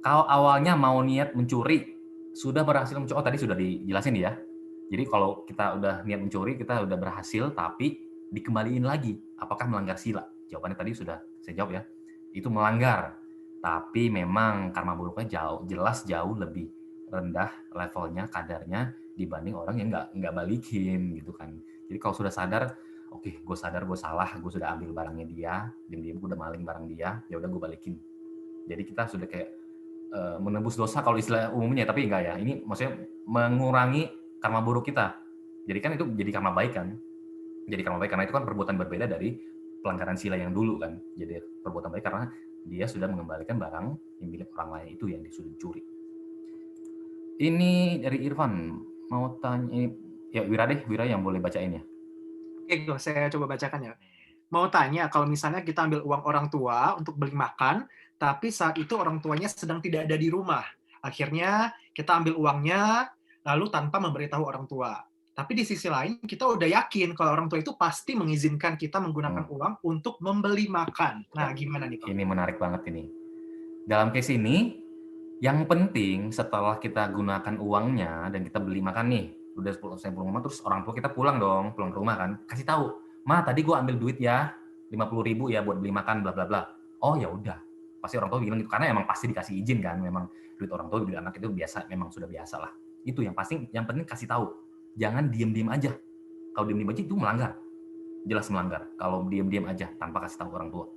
kalau awalnya mau niat mencuri sudah berhasil mencuri, tadi sudah dijelasin ya. Jadi kalau kita udah niat mencuri, kita udah berhasil tapi dikembaliin lagi, apakah melanggar sila? Jawabannya tadi sudah saya jawab ya. Itu melanggar. Tapi memang karma buruknya jelas jauh lebih rendah levelnya, kadarnya dibanding orang yang nggak balikin gitu kan. Jadi kalau sudah sadar, oke, gue sadar gue salah, gue sudah ambil barangnya dia, diam-diam gue udah maling barang dia, ya udah gue balikin. Jadi kita sudah kayak menebus dosa kalau istilah umumnya, tapi enggak ya. Ini maksudnya mengurangi karma buruk kita. Jadi kan itu jadi karma baik kan. Jadi karma baik karena itu kan perbuatan berbeda dari pelanggaran sila yang dulu kan. Jadi perbuatan baik karena dia sudah mengembalikan barang yang milik orang lain itu yang disuruh curi. Ini dari Irfan mau tanya, ya Wira yang boleh bacain ya. Oke, saya coba bacakan ya. Mau tanya, kalau misalnya kita ambil uang orang tua untuk beli makan, tapi saat itu orang tuanya sedang tidak ada di rumah. Akhirnya kita ambil uangnya, lalu tanpa memberitahu orang tua. Tapi di sisi lain, kita udah yakin kalau orang tua itu pasti mengizinkan kita menggunakan uang untuk membeli makan. Nah, gimana nih, Pak? Ini menarik banget ini. Dalam case ini, yang penting setelah kita gunakan uangnya dan kita beli makan nih, udah 10% pulang rumah, terus orang tua kita pulang ke rumah kan, kasih tahu, Ma tadi gue ambil duit ya, 50.000 ya buat beli makan bla bla bla. Oh ya udah, pasti orang tua bilang gitu karena emang pasti dikasih izin kan, memang duit orang tua beli anak itu biasa, memang sudah biasa lah. Itu yang penting kasih tahu, jangan diem aja. Kalau diem aja itu melanggar, jelas melanggar. Kalau diem aja tanpa kasih tahu orang tua,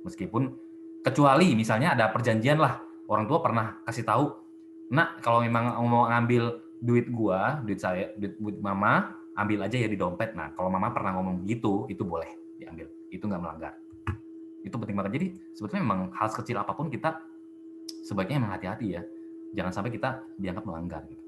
meskipun kecuali misalnya ada perjanjian lah. Orang tua pernah kasih tahu, nak kalau memang mau ngambil duit gua, duit mama, ambil aja ya di dompet. Nah, kalau mama pernah ngomong begitu, itu boleh diambil. Itu nggak melanggar. Itu penting banget. Jadi sebetulnya memang hal kecil apapun kita sebaiknya memang hati-hati ya. Jangan sampai kita dianggap melanggar. Gitu.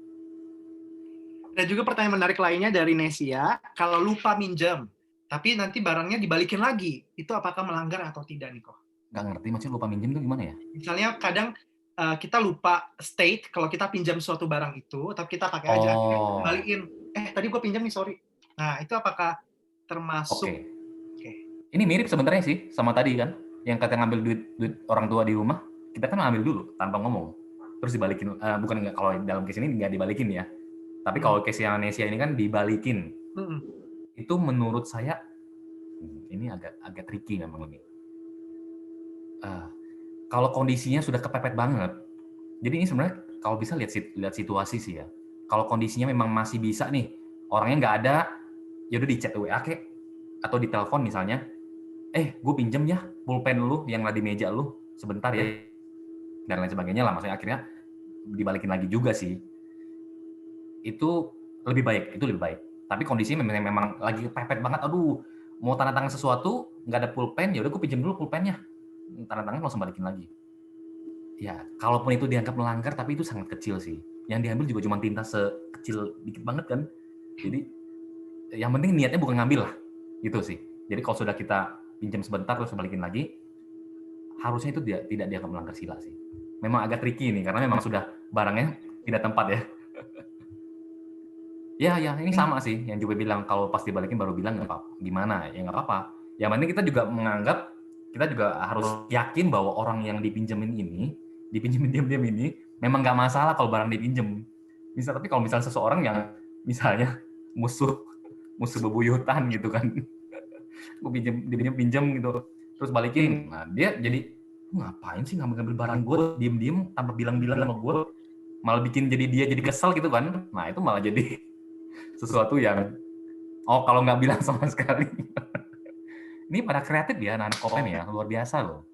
Ada juga pertanyaan menarik lainnya dari Nesia, kalau lupa minjem, tapi nanti barangnya dibalikin lagi, itu apakah melanggar atau tidak, Niko? Nggak ngerti, maksudnya lupa minjem itu gimana ya? Misalnya kadang kita lupa state kalau kita pinjam suatu barang itu, tapi kita pakai aja, balikin. tadi gue pinjam nih, sorry. Nah, itu apakah termasuk? Oke. Ini mirip sebenarnya sih sama tadi kan, yang kata ngambil duit orang tua di rumah, kita kan ambil dulu tanpa ngomong, terus dibalikin. Bukan nggak, kalau dalam case ini nggak dibalikin ya, tapi kalau case yang Nesia ini kan dibalikin. Itu menurut saya ini agak tricky memang ini. Kalau kondisinya sudah kepepet banget, jadi ini sebenarnya kalau bisa lihat situasi sih ya. Kalau kondisinya memang masih bisa nih, orangnya nggak ada, ya udah di chat WA kek, atau di telepon misalnya, gue pinjem ya pulpen lu yang ada di meja lu sebentar ya, dan lain sebagainya lah. Maksudnya akhirnya dibalikin lagi juga sih. Itu lebih baik. Tapi kondisinya memang lagi pepet banget, aduh, mau tanda tangan sesuatu, nggak ada pulpen, ya udah gue pinjem dulu pulpennya. Tanda tangan langsung balikin lagi. Ya, kalaupun itu dianggap melanggar, tapi itu sangat kecil sih. Yang diambil juga cuma tinta sekecil dikit banget kan. Jadi, yang penting niatnya bukan ngambil lah. Gitu sih. Jadi kalau sudah kita pinjam sebentar terus balikin lagi, harusnya itu tidak dianggap melanggar sila sih. Memang agak tricky nih, karena memang sudah barangnya tidak tempat ya. Ya, ini sama sih. Yang juga bilang, kalau pas dibalikin baru bilang nggak apa-apa. Gimana? Ya nggak apa-apa. Yang penting kita juga menganggap, kita juga harus yakin bahwa orang yang dipinjemin diam-diam ini, memang nggak masalah kalau barang dipinjem. Tapi kalau misalnya seseorang yang misalnya musuh bebuyutan gitu kan, gue pinjem gitu, terus balikin, nah dia jadi ngapain sih ngambil barang gue diem tanpa bilang-bilang sama gue, malah bikin dia jadi kesel gitu kan. Nah itu malah jadi sesuatu yang kalau nggak bilang sama sekali. Ini pada kreatif ya anak Kopen ya, luar biasa loh.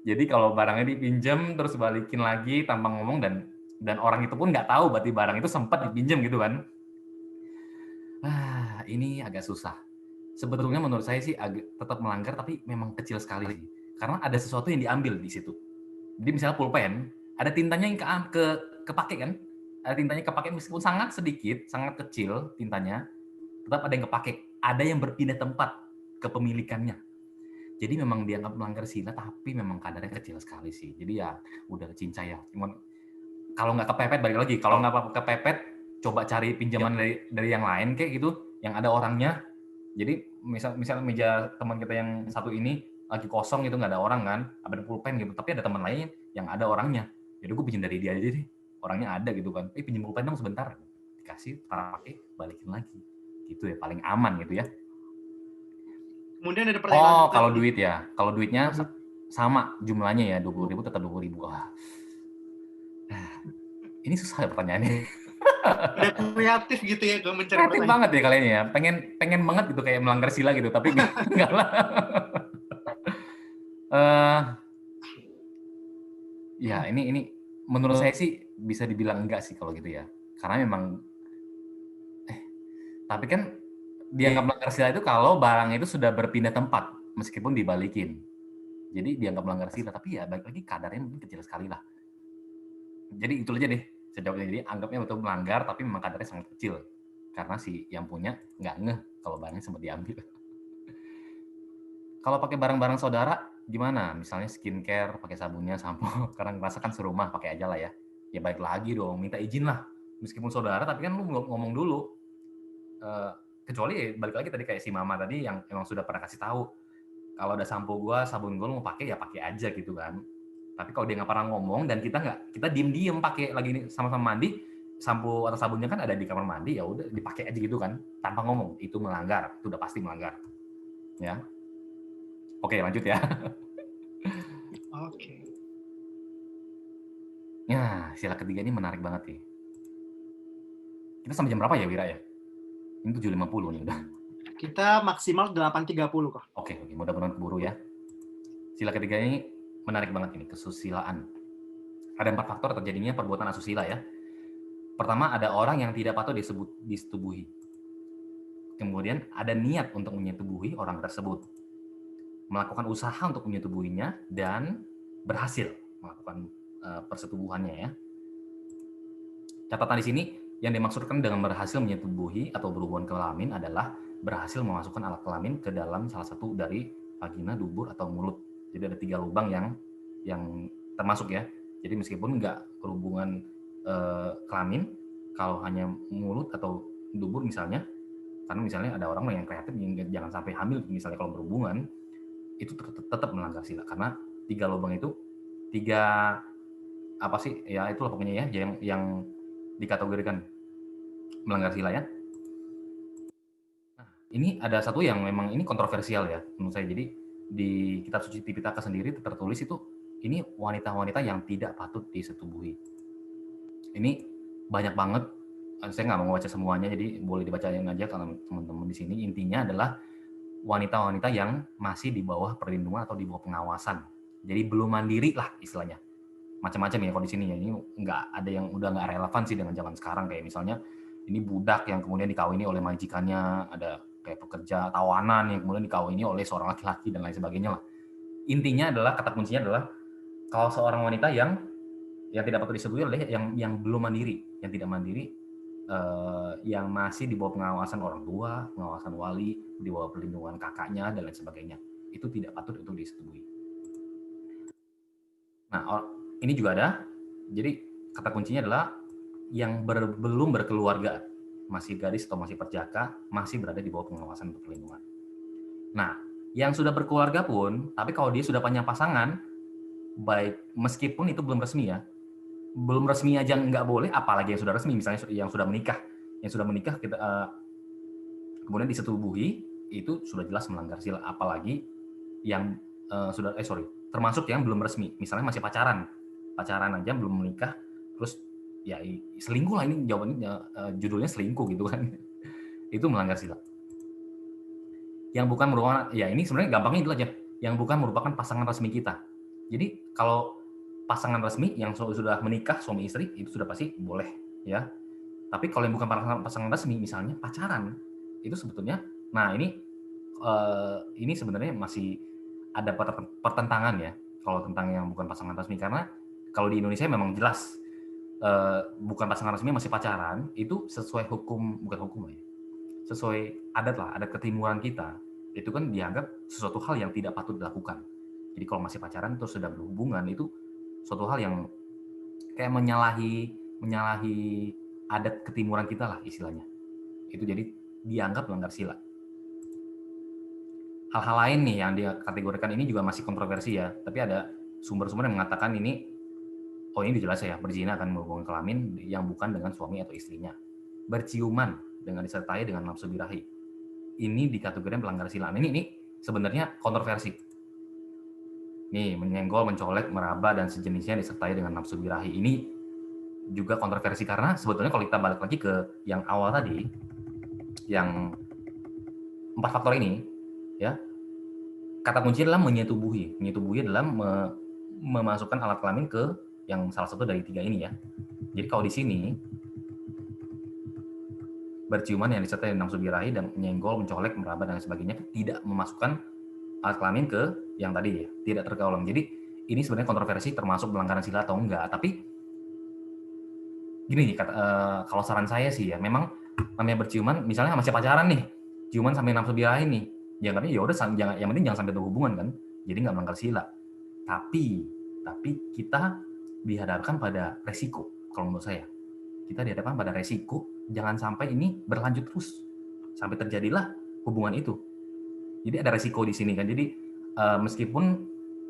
Jadi kalau barangnya dipinjam terus balikin lagi tanpa ngomong, dan orang itu pun nggak tahu berarti barang itu sempat dipinjam gitu kan. Ini agak susah. Sebetulnya menurut saya sih tetap melanggar, tapi memang kecil sekali. Karena ada sesuatu yang diambil di situ. Jadi misalnya pulpen, ada tintanya yang kepake kan? Ada tintanya kepake meskipun sangat sedikit, sangat kecil tintanya, tetap ada yang kepake. Ada yang berpindah tempat kepemilikannya. Jadi memang dianggap melanggar sila, tapi memang kadarnya kecil sekali sih. Jadi ya udah cincai ya. Cuman kalau nggak kepepet balik lagi. Kalau nggak kepepet, coba cari pinjaman dari yang lain kayak gitu, yang ada orangnya. Jadi misalnya meja teman kita yang satu ini lagi kosong gitu, nggak ada orang kan, ada pulpen gitu, tapi ada teman lain yang ada orangnya. Jadi gue pinjam dari dia aja deh, orangnya ada gitu kan. Pinjam pulpen dong sebentar, dikasih, pakai, balikin lagi. Gitu ya, paling aman gitu ya. Kemudian ada pertanyaan kalau duit ya, kalau duitnya sama jumlahnya ya, 20.000 tetap 20.000. Ini susah ya pertanyaannya. Udah kreatif gitu ya, gue mencari kreatif banget ya kalian ya, pengen banget gitu kayak melanggar sila gitu, tapi enggak lah. Ya ini menurut saya sih bisa dibilang enggak sih kalau gitu ya, karena memang tapi kan dianggap melanggar sila itu kalau barang itu sudah berpindah tempat meskipun dibalikin, jadi dianggap melanggar sila. Tapi ya balik lagi kadarnya mungkin kecil sekali lah. Jadi itu aja deh sejauhnya. Jadi anggapnya betul melanggar, tapi memang kadarnya sangat kecil karena si yang punya nggak ngeh kalau barangnya sempat diambil. Kalau pakai barang-barang saudara gimana? Misalnya skincare, pakai sabunnya, sampo, karena ngerasa kan serumah, pakai aja lah ya. Ya balik lagi dong, minta izin lah. Meskipun saudara, tapi kan lu ngomong dulu. Kecuali balik lagi tadi kayak si mama tadi yang emang sudah pernah kasih tahu, kalau ada sampo gua, sabun gua mau pakai ya pakai aja gitu kan. Tapi kalau dia nggak pernah ngomong dan kita diem pakai lagi sama-sama mandi, sampo atau sabunnya kan ada di kamar mandi, ya udah dipakai aja gitu kan, tanpa ngomong, itu melanggar, itu udah pasti melanggar. Ya. Oke, lanjut ya. Oke. Ya, sila ketiga ini menarik banget nih. Kita sampai jam berapa ya, Wira ya? Ini 7.50 nih udah. Kita maksimal 8.30 kok. Oke, mudah-mudahan keburu ya. Sila ketiga ini menarik banget ini, kesusilaan. Ada 4 faktor terjadinya perbuatan asusila ya. Pertama, ada orang yang tidak patut disetubuhi. Kemudian ada niat untuk menyetubuhi orang tersebut. Melakukan usaha untuk menyetubuhinya dan berhasil melakukan persetubuhannya ya. Catatan di sini yang dimaksudkan dengan berhasil menyetubuhi atau berhubungan kelamin adalah berhasil memasukkan alat kelamin ke dalam salah satu dari vagina, dubur atau mulut. Jadi ada 3 lubang yang termasuk ya. Jadi meskipun nggak berhubungan kelamin, Kalau hanya mulut atau dubur misalnya, karena misalnya ada orang yang kreatif yang jangan sampai hamil misalnya kalau berhubungan, itu tetap melanggar sila karena 3 lubang itu 3 apa sih ya itulah pokoknya ya yang dikategorikan melanggar sila ya. Nah, ini ada satu yang memang ini kontroversial ya menurut saya. Jadi di kitab suci Tipitaka sendiri tertulis itu ini wanita-wanita yang tidak patut disetubuhi. Ini banyak banget. Saya nggak mau baca semuanya, jadi boleh dibacain aja kalau teman-teman di sini. Intinya adalah wanita-wanita yang masih di bawah perlindungan atau di bawah pengawasan. Jadi belum mandiri lah istilahnya. Macam-macam ya kalau di sini ya. Ini nggak ada yang udah nggak relevan sih dengan zaman sekarang, kayak misalnya ini budak yang kemudian dikawini oleh majikannya, ada kayak pekerja tawanan yang kemudian dikawini oleh seorang laki-laki dan lain sebagainya lah. Intinya adalah kata kuncinya adalah kalau seorang wanita yang tidak patut disebut adalah yang belum mandiri, yang tidak mandiri, yang masih di bawah pengawasan orang tua, pengawasan wali, di bawah perlindungan kakaknya dan lain sebagainya. Itu tidak patut untuk disetujui. Nah, ini juga ada. Jadi kata kuncinya adalah yang belum berkeluarga, masih gadis atau masih perjaka, masih berada di bawah pengawasan atau perlindungan. Nah, yang sudah berkeluarga pun, tapi kalau dia sudah punya pasangan, baik meskipun itu belum resmi ya, belum resmi aja nggak boleh, apalagi yang sudah resmi, misalnya yang sudah menikah. Yang sudah menikah kita kemudian disetubuhi, itu sudah jelas melanggar sila. Apalagi yang termasuk yang belum resmi, misalnya masih pacaran aja belum menikah, terus ya selingkuh lah, ini jawabannya judulnya selingkuh gitu kan. Itu melanggar sila. Yang bukan merupakan, ya ini sebenarnya gampangnya itu aja, yang bukan merupakan pasangan resmi kita. Jadi kalau pasangan resmi yang sudah menikah suami istri itu sudah pasti boleh ya. Tapi kalau yang bukan pasangan resmi misalnya pacaran itu sebetulnya, nah ini sebenarnya masih ada pertentangan ya kalau tentang yang bukan pasangan resmi, karena kalau di Indonesia memang jelas bukan pasangan resmi masih pacaran itu sesuai hukum, bukan hukum ya, sesuai adat ketimuran kita, itu kan dianggap sesuatu hal yang tidak patut dilakukan. Jadi kalau masih pacaran terus sudah berhubungan itu suatu hal yang kayak menyalahi adat ketimuran kita lah istilahnya. Itu jadi dianggap melanggar sila. Hal-hal lain nih yang dikategorikan ini juga masih kontroversi ya, tapi ada sumber-sumber yang mengatakan ini jelas ya, berzina akan berhubungan kelamin yang bukan dengan suami atau istrinya. Berciuman dengan disertai dengan nafsu birahi. Ini dikategorikan pelanggar sila. Ini sebenarnya kontroversi. Nih, menyenggol, mencolek, meraba, dan sejenisnya disertai dengan nafsu birahi. Ini juga kontroversi karena sebetulnya kalau kita balik lagi ke yang awal tadi, yang 4 faktor ini, ya, kata kunci adalah menyetubuhi. Menyetubuhi adalah memasukkan alat kelamin ke yang salah satu dari 3 ini ya. Jadi kalau di sini berciuman yang disertai nafsu birahi dan menyenggol, mencolek, meraba dan sebagainya tidak memasukkan alat kelamin ke yang tadi ya, tidak tergolong. Jadi ini sebenarnya kontroversi termasuk pelanggaran sila atau enggak. Tapi gini nih, kalau saran saya sih ya, memang namanya berciuman, misalnya masih pacaran nih, ciuman sampai nafsu birahi nih, dianggapnya ya udah, yang penting jangan sampai berhubungan kan, jadi nggak melanggar sila. Tapi kita dihadapkan pada resiko, kalau menurut saya. Kita dihadapkan pada resiko, jangan sampai ini berlanjut terus, sampai terjadilah hubungan itu. Jadi ada resiko di sini kan, jadi meskipun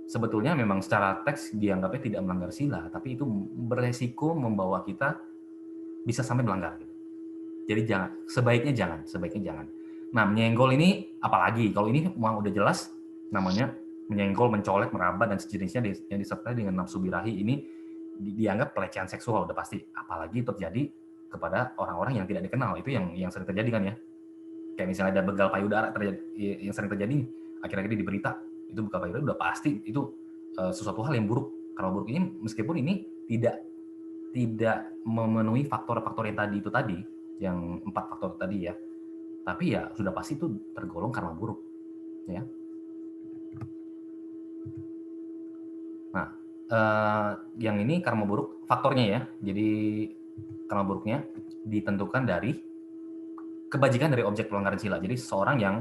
sebetulnya memang secara teks dianggapnya tidak melanggar sila, tapi itu beresiko membawa kita bisa sampai melanggar. Jadi sebaiknya jangan. Nah, menyenggol ini apalagi, kalau ini memang udah jelas namanya menyenggol, mencolek, meraba, dan sejenisnya yang disertai dengan nafsu birahi, ini dianggap pelecehan seksual udah pasti. Apalagi terjadi kepada orang-orang yang tidak dikenal, itu yang sering terjadi kan ya. Kayak misalnya ada begal payudara yang sering terjadi akhir-akhir ini di berita, itu begal payudara udah pasti itu sesuatu hal yang buruk. Karena buruk ini meskipun ini tidak memenuhi faktor-faktor yang tadi yang 4 faktor tadi ya, tapi ya sudah pasti itu tergolong karma buruk ya. Nah, yang ini karma buruk faktornya ya, jadi karma buruknya ditentukan dari kebajikan dari objek pelanggaran sila. Jadi seseorang yang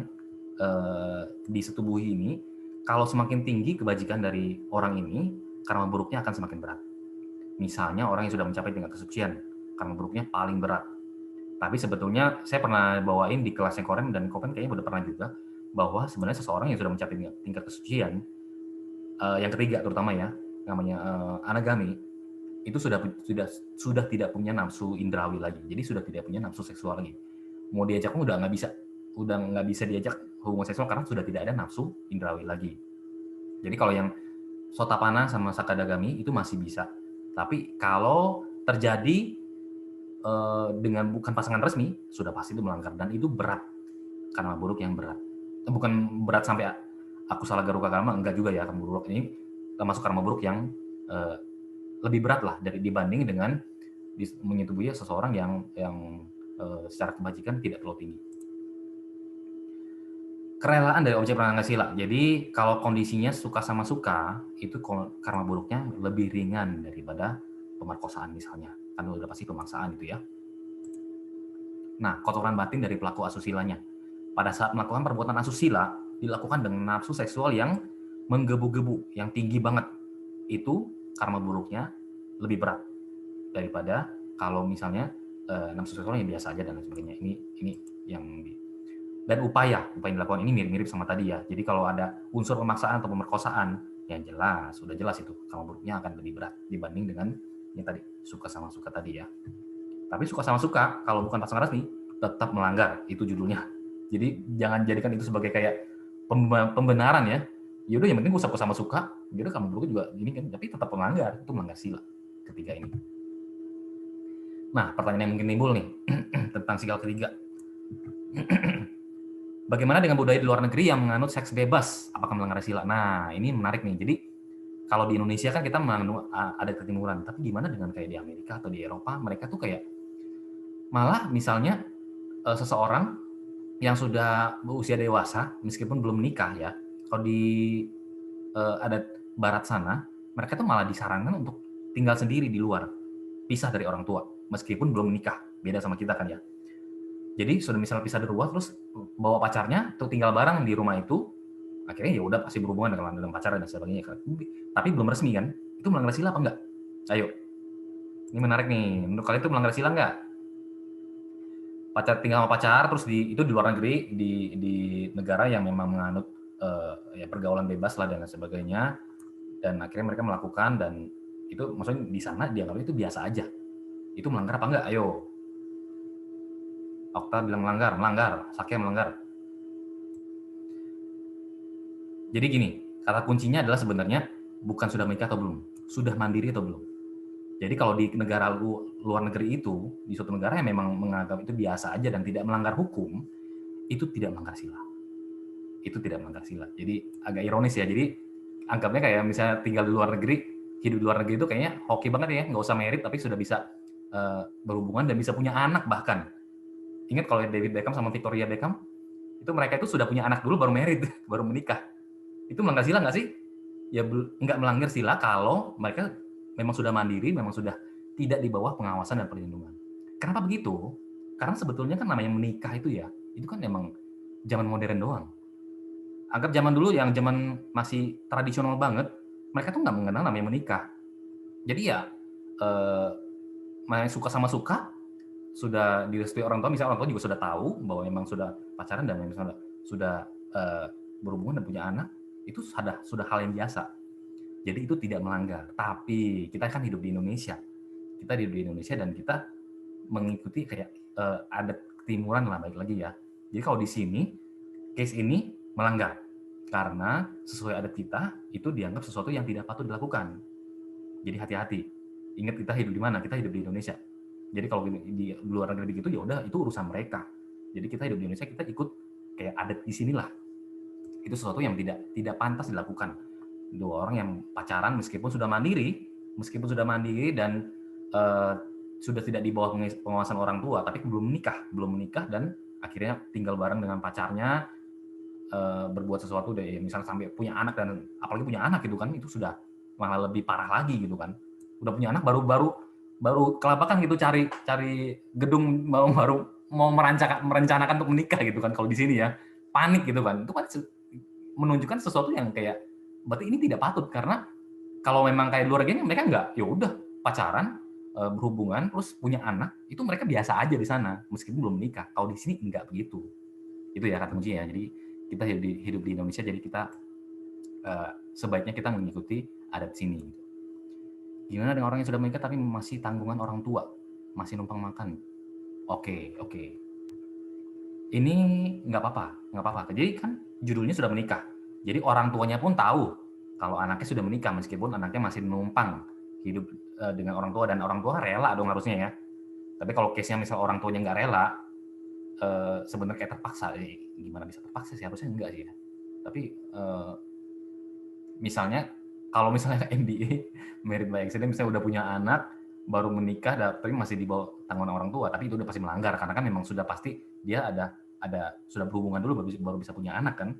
disetubuhi ini, kalau semakin tinggi kebajikan dari orang ini, karma buruknya akan semakin berat. Misalnya orang yang sudah mencapai tingkat kesucian, karma buruknya paling berat. Tapi sebetulnya saya pernah bawain di kelasnya Koren, dan Kopen kayaknya udah pernah juga, bahwa sebenarnya seseorang yang sudah mencapai tingkat kesucian, yang ketiga terutama ya, namanya anagami, itu sudah tidak punya nafsu indrawi lagi. Jadi sudah tidak punya nafsu seksual lagi. Mau diajak pun udah nggak bisa diajak hubungan seksual karena sudah tidak ada nafsu indrawi lagi. Jadi kalau yang Sotapanna sama Sakadagami itu masih bisa. Tapi kalau terjadi dengan bukan pasangan resmi, sudah pasti itu melanggar, dan itu berat, karma buruk yang berat. Bukan berat sampai aku salah garuka karma, enggak juga ya. Karma buruk ini termasuk karma buruk yang lebih berat lah dibanding dengan menyetubuhi seseorang yang secara kebajikan tidak terlalu tinggi. Kerelaan dari objek perangkat sila. Jadi kalau kondisinya suka sama suka, itu karma buruknya lebih ringan daripada pemerkosaan misalnya. Kan udah pasti pemaksaan itu ya. Nah, kotoran batin dari pelaku asussilanya. Pada saat melakukan perbuatan asusila, dilakukan dengan nafsu seksual yang menggebu-gebu, yang tinggi banget. Itu karma buruknya lebih berat daripada kalau misalnya nafsu seksual yang biasa aja dan lain sebagainya. Ini yang dan upaya yang dilakukan ini mirip-mirip sama tadi ya. Jadi kalau ada unsur pemaksaan atau pemerkosaan, yang jelas, sudah jelas itu karma buruknya akan lebih berat dibanding dengan yang tadi, suka sama suka tadi ya. Tapi suka sama suka, kalau bukan pasangan resmi, tetap melanggar, itu judulnya. Jadi jangan jadikan itu sebagai kayak pembenaran ya. Yaudah yang penting gue suka sama suka, yaudah kamu buruk juga gini kan, tapi tetap melanggar, itu melanggar sila ketiga ini. Nah, pertanyaan yang mungkin timbul nih, tentang sikal ketiga. Bagaimana dengan budaya di luar negeri yang menganut seks bebas? Apakah melanggar sila? Nah, ini menarik nih. Jadi, kalau di Indonesia kan kita menganut ada ketimuran, tapi gimana dengan kayak di Amerika atau di Eropa? Mereka tuh kayak malah misalnya seseorang yang sudah berusia dewasa, meskipun belum menikah ya, kalau di adat barat sana, mereka tuh malah disarankan untuk tinggal sendiri di luar, pisah dari orang tua, meskipun belum menikah. Beda sama kita kan ya. Jadi sudah misalnya pisah dari rumah, terus bawa pacarnya tuh tinggal bareng di rumah itu, akhirnya ya udah pasti berhubungan dengan pacarnya dan sebagainya. Tapi belum resmi kan? Itu melanggar sila apa enggak? Ayo, ini menarik nih. Menurut kalian itu melanggar sila enggak? Pacar tinggal sama pacar, terus itu di luar negeri, di negara yang memang menganut ya pergaulan bebas lah dan sebagainya, dan akhirnya mereka melakukan, dan itu maksudnya di sana dianggap itu biasa aja. Itu melanggar apa enggak? Ayo. Okta bilang melanggar. Sakya melanggar. Jadi gini, kata kuncinya adalah sebenarnya bukan sudah menikah atau belum, sudah mandiri atau belum. Jadi kalau di negara luar negeri itu, di suatu negara yang memang menganggap itu biasa aja dan tidak melanggar hukum, itu tidak melanggar sila. Itu tidak melanggar sila. Jadi agak ironis ya. Jadi anggapnya kayak misalnya tinggal di luar negeri, hidup di luar negeri itu kayaknya hoki banget ya, nggak usah merit tapi sudah bisa berhubungan dan bisa punya anak bahkan. Ingat kalau David Beckham sama Victoria Beckham, itu mereka itu sudah punya anak dulu baru merit, baru menikah. Itu melanggar sila nggak sih? Ya nggak melanggar sila kalau mereka memang sudah mandiri, memang sudah tidak di bawah pengawasan dan perlindungan. Kenapa begitu? Karena sebetulnya kan namanya menikah itu ya, itu kan memang zaman modern doang. Anggap zaman dulu yang zaman masih tradisional banget, mereka tuh nggak mengenal namanya menikah. Jadi ya, suka sama suka, sudah direstui orang tua, misalnya orang tua juga sudah tahu bahwa memang sudah pacaran dan memang sudah berhubungan dan punya anak, itu sudah hal yang biasa. Jadi itu tidak melanggar. Tapi kita kan hidup di Indonesia. Kita hidup di Indonesia dan kita mengikuti kayak adat ketimuran lah, baik lagi ya. Jadi kalau di sini, case ini melanggar. Karena sesuai adat kita, itu dianggap sesuatu yang tidak patut dilakukan. Jadi hati-hati. Ingat kita hidup di mana? Kita hidup di Indonesia. Jadi kalau di luar negeri begitu, ya udah itu urusan mereka. Jadi kita hidup di Indonesia, kita ikut kayak adat di sinilah. Itu sesuatu yang tidak pantas dilakukan. Dua orang yang pacaran meskipun sudah mandiri dan sudah tidak di bawah pengawasan orang tua, tapi belum menikah dan akhirnya tinggal bareng dengan pacarnya, berbuat sesuatu deh, misalnya sampai punya anak, dan apalagi punya anak gitu kan, itu sudah malah lebih parah lagi gitu kan. Udah punya anak baru kelabakan gitu cari gedung, baru mau merencanakan untuk menikah gitu kan. Kalau di sini ya panik gitu kan, itu kan menunjukkan sesuatu yang kayak berarti ini tidak patut. Karena kalau memang kayak luar negeri mereka nggak, ya udah pacaran, berhubungan terus punya anak, itu mereka biasa aja di sana meskipun belum menikah. Kalau di sini enggak begitu. Itu ya kata kuncinya. Jadi kita hidup di Indonesia, jadi kita sebaiknya kita mengikuti adat sini. Gimana dengan orang yang sudah menikah tapi masih tanggungan orang tua, masih numpang makan? Oke. Ini nggak apa-apa. Jadi kan judulnya sudah menikah. Jadi orang tuanya pun tahu kalau anaknya sudah menikah meskipun anaknya masih numpang hidup dengan orang tua, dan orang tua rela dong harusnya ya. Tapi kalau case-nya misal orang tuanya nggak rela, sebenarnya kayak terpaksa. Gimana bisa terpaksa sih? Harusnya enggak sih ya. Tapi misalnya kalau misalnya MBA, married by accident, misalnya udah punya anak, baru menikah, tapi masih di bawah tanggungan orang tua, tapi itu udah pasti melanggar karena kan memang sudah pasti dia ada sudah berhubungan dulu baru bisa punya anak kan.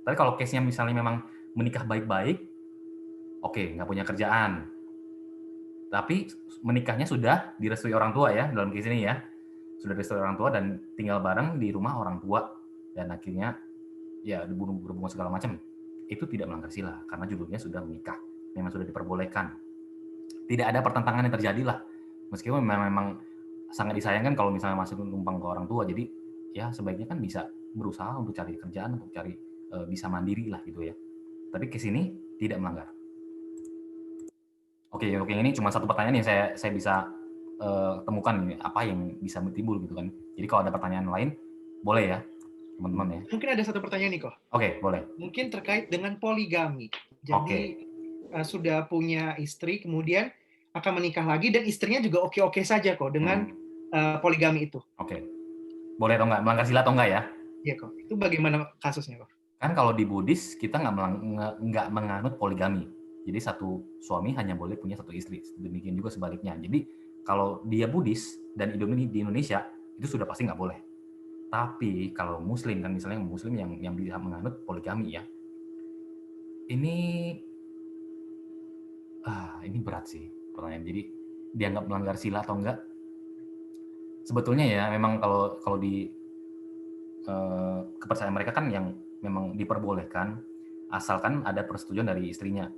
Tapi kalau case-nya misalnya memang menikah baik-baik, oke, nggak punya kerjaan, tapi menikahnya sudah direstui orang tua ya, dalam case ini ya, sudah direstui orang tua dan tinggal bareng di rumah orang tua, dan akhirnya ya berhubungan segala macam, itu tidak melanggar sila karena judulnya sudah menikah, memang sudah diperbolehkan. Tidak ada pertentangan yang terjadi lah, meskipun memang sangat disayangkan kalau misalnya masih numpang ke orang tua. Jadi ya sebaiknya kan bisa berusaha untuk cari kerjaan, untuk cari bisa mandiri lah gitu ya. Tapi ke sini tidak melanggar. Oke, ini cuma satu pertanyaan yang saya bisa temukan ini, apa yang bisa timbul gitu kan. Jadi kalau ada pertanyaan lain boleh ya teman-teman ya. Mungkin ada satu pertanyaan nih kok. Oke, boleh. Mungkin terkait dengan poligami. Jadi sudah punya istri, kemudian akan menikah lagi dan istrinya juga oke-oke saja kok dengan poligami itu. Oke. Boleh atau enggak? Melanggar sila atau enggak ya? Iya kok. Itu bagaimana kasusnya kok? Kan kalau di Buddhis kita nggak menganut poligami. Jadi satu suami hanya boleh punya satu istri. Demikian juga sebaliknya. Jadi kalau dia Buddhis dan hidup di Indonesia itu sudah pasti nggak boleh. Tapi kalau Muslim kan, misalnya Muslim yang bisa menganut poligami ya, ini berat sih pertanyaan. Jadi dianggap melanggar sila atau enggak? Sebetulnya ya memang kalau di kepercayaan mereka kan yang memang diperbolehkan asalkan ada persetujuan dari istrinya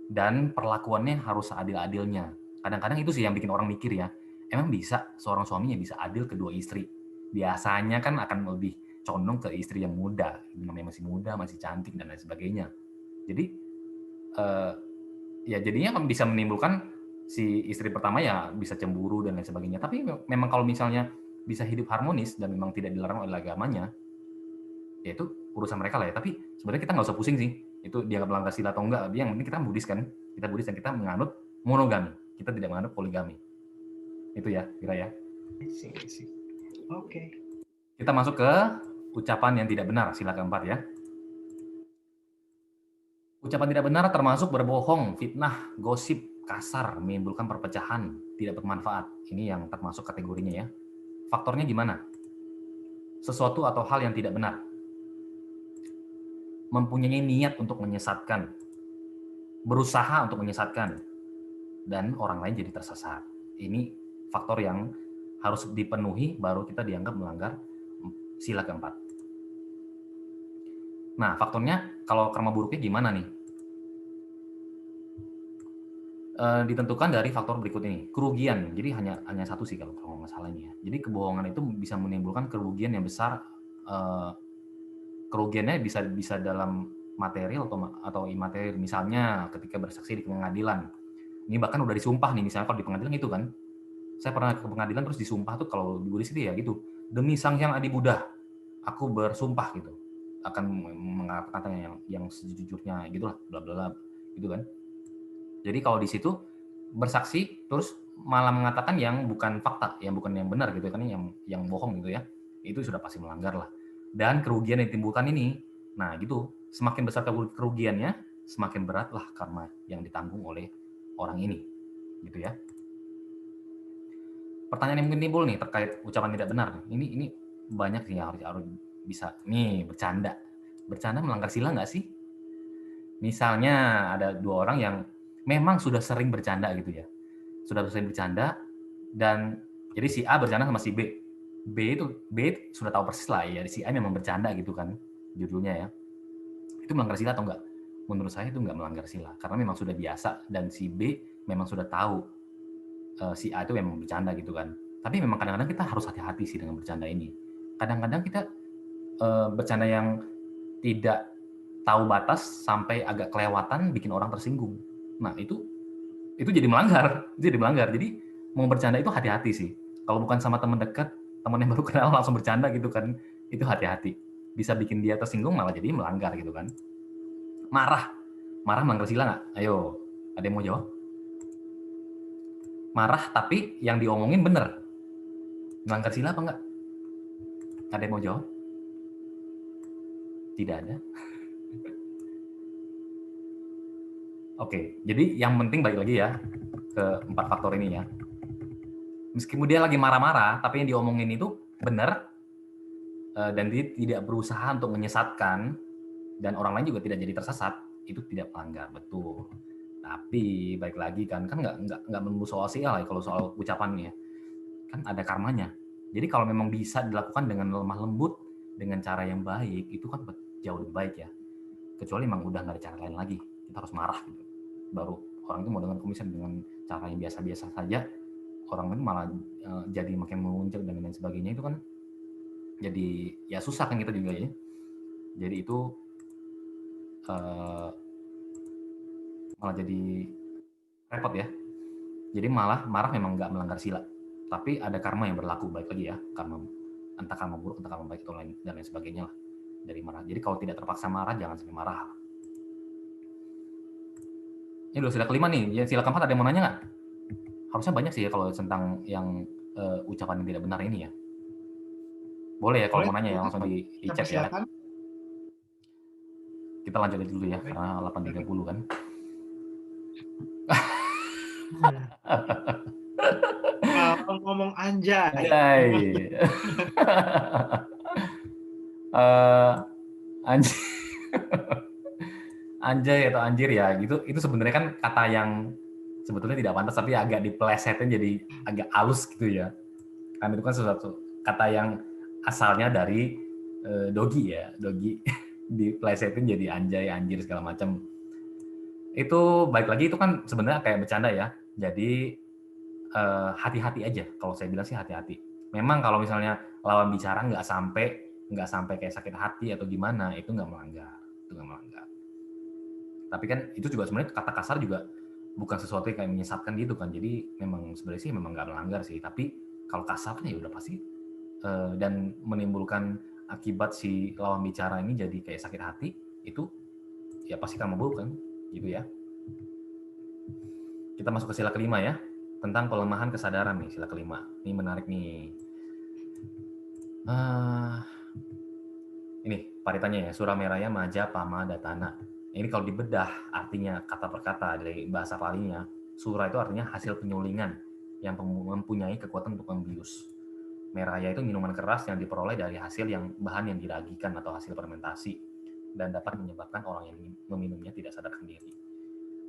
dan perlakuannya harus seadil-adilnya. Kadang-kadang itu sih yang bikin orang mikir ya, emang bisa seorang suami yang bisa adil ke dua istri? Biasanya kan akan lebih condong ke istri yang muda, namanya masih muda, masih cantik dan lain sebagainya. Jadi ya jadinya bisa menimbulkan si istri pertama ya bisa cemburu dan lain sebagainya. Tapi memang kalau misalnya bisa hidup harmonis dan memang tidak dilarang oleh agamanya, ya itu urusan mereka lah ya. Tapi sebenarnya kita nggak usah pusing sih, itu dianggap melanggar sila atau enggak. Yang penting kita Buddhis kan, kita Buddhis dan kita menganut monogami, kita tidak menganut poligami. Itu ya, kira ya. Oke. Kita masuk ke ucapan yang tidak benar, sila keempat ya. Ucapan tidak benar termasuk berbohong, fitnah, gosip, kasar, menimbulkan perpecahan, tidak bermanfaat. Ini yang termasuk kategorinya ya. Faktornya gimana? Sesuatu atau hal yang tidak benar. Mempunyai niat untuk menyesatkan. Berusaha untuk menyesatkan. Dan orang lain jadi tersesat. Ini faktor yang harus dipenuhi baru kita dianggap melanggar sila keempat. Nah, faktornya kalau karma buruknya gimana nih? Ditentukan dari faktor berikut ini. Kerugian. Jadi hanya satu sih kalau nggak salah ini ya. Jadi kebohongan itu bisa menimbulkan kerugian yang besar. Kerugiannya bisa dalam material atau imaterial. Misalnya ketika bersaksi di pengadilan. Ini bahkan udah disumpah nih, misalnya kalau di pengadilan itu kan. Saya pernah ke pengadilan terus disumpah tuh, kalau di Buddhis itu ya gitu. Demi Sang Hyang Adi Buddha, aku bersumpah gitu. Akan mengatakan yang sejujurnya gitulah, bla bla bla gitu kan. Jadi kalau di situ bersaksi terus malah mengatakan yang bukan fakta, yang bukan yang benar gitu kan, yang bohong gitu ya. Itu sudah pasti melanggar lah. Dan kerugian yang ditimbulkan ini, nah gitu, semakin besar kerugiannya, semakin beratlah karma yang ditanggung oleh orang ini. Gitu ya. Pertanyaan yang mungkin timbul nih terkait ucapan tidak benar. Ini banyak sih yang harus bisa. Nih, bercanda. Bercanda melanggar sila nggak sih? Misalnya ada dua orang yang memang sudah sering bercanda gitu ya. Sudah sering bercanda dan jadi si A bercanda sama si B. B sudah tahu persis lah ya, si A memang bercanda gitu kan judulnya ya. Itu melanggar sila atau enggak? Menurut saya itu enggak melanggar sila karena memang sudah biasa dan si B memang sudah tahu si A itu memang bercanda gitu kan. Tapi memang kadang-kadang kita harus hati-hati sih dengan bercanda ini. Kadang-kadang kita bercanda yang tidak tahu batas sampai agak kelewatan bikin orang tersinggung. Nah, itu jadi melanggar. Jadi mau bercanda itu hati-hati sih. Kalau bukan sama teman dekat, teman yang baru kenal langsung bercanda gitu kan, itu hati-hati. Bisa bikin dia tersinggung malah jadi melanggar gitu kan. Marah melanggar sila nggak? Ayo, ada yang mau jawab? Marah tapi yang diomongin bener. Melanggar sila apa enggak? Ada yang mau jawab? Tidak ada. Oke, jadi yang penting balik lagi ya ke 4 faktor ini ya. Meskipun dia lagi marah-marah, tapi yang diomongin itu benar dan dia tidak berusaha untuk menyesatkan dan orang lain juga tidak jadi tersesat, itu tidak melanggar, betul. Tapi balik lagi kan nggak melulu soal sial ya, kalau soal ucapannya kan ada karmanya. Jadi kalau memang bisa dilakukan dengan lemah lembut, dengan cara yang baik, itu kan jauh lebih baik ya. Kecuali memang udah nggak ada cara lain lagi, kita harus marah gitu. Baru orang itu mau dengan komisan dengan cara yang biasa-biasa saja, orang itu malah jadi makin memuncak dan lain sebagainya, itu kan jadi ya susah kan kita juga ya. Jadi itu malah jadi repot ya. Jadi malah marah memang nggak melanggar sila, tapi ada karma yang berlaku, baik lagi ya, karma entah karma buruk, entah karma baik atau lain dan lain sebagainya lah dari marah. Jadi kalau tidak terpaksa marah, jangan sampai marah. Ini udah sila kelima nih, ya, sila keempat ada yang mau nanya nggak? Harusnya banyak sih ya kalau tentang yang ucapan yang tidak benar ini ya. Boleh ya kalau mau nanya ya, langsung di chat ya. Kita lanjut dulu ya, karena 8.30 kan. Ngomong anjay. Anjay. Anjay atau anjir ya, gitu. Itu sebenarnya kan kata yang sebetulnya tidak pantas, tapi agak dipelesetin jadi agak halus gitu ya. Kan itu kan sesuatu kata yang asalnya dari dogi ya, dogi dipelesetin jadi anjay, anjir segala macam. Itu baik lagi itu kan sebenarnya kayak bercanda ya. Jadi hati-hati aja. Kalau saya bilang sih hati-hati. Memang kalau misalnya lawan bicara nggak sampai kayak sakit hati atau gimana, itu nggak melanggar. Tapi kan itu juga sebenarnya kata kasar juga bukan sesuatu yang kayak menyesatkan gitu kan. Jadi memang sebenarnya sih memang nggak melanggar sih. Tapi kalau kasar ya udah pasti dan menimbulkan akibat si lawan bicara ini jadi kayak sakit hati, itu ya pasti karma buruk kan, gitu ya. Kita masuk ke sila kelima ya, tentang pelemahan kesadaran nih, sila kelima. Ini menarik nih. Ini paritannya ya, Surameraya Maja Pama Datana. Ini kalau dibedah artinya kata per kata dari bahasa Palinya, Sura itu artinya hasil penyulingan yang mempunyai kekuatan untuk membius. Meraya itu minuman keras yang diperoleh dari hasil yang bahan yang diragikan atau hasil fermentasi dan dapat menyebabkan orang yang meminumnya tidak sadarkan diri.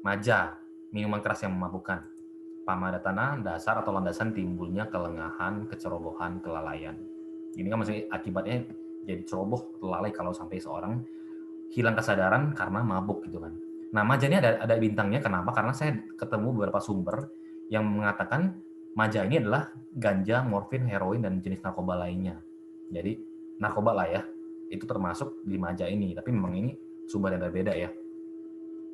Maja, minuman keras yang memabukkan. Pamadatana, dasar atau landasan timbulnya kelengahan, kecerobohan, kelalaian. Ini kan maksudnya akibatnya jadi ceroboh, lalai kalau sampai seorang hilang kesadaran karena mabuk gitu kan. Nah, maja ini ada bintangnya. Kenapa? Karena saya ketemu beberapa sumber yang mengatakan maja ini adalah ganja, morfin, heroin, dan jenis narkoba lainnya. Jadi narkoba lah ya, itu termasuk di maja ini. Tapi memang ini sumber yang berbeda ya.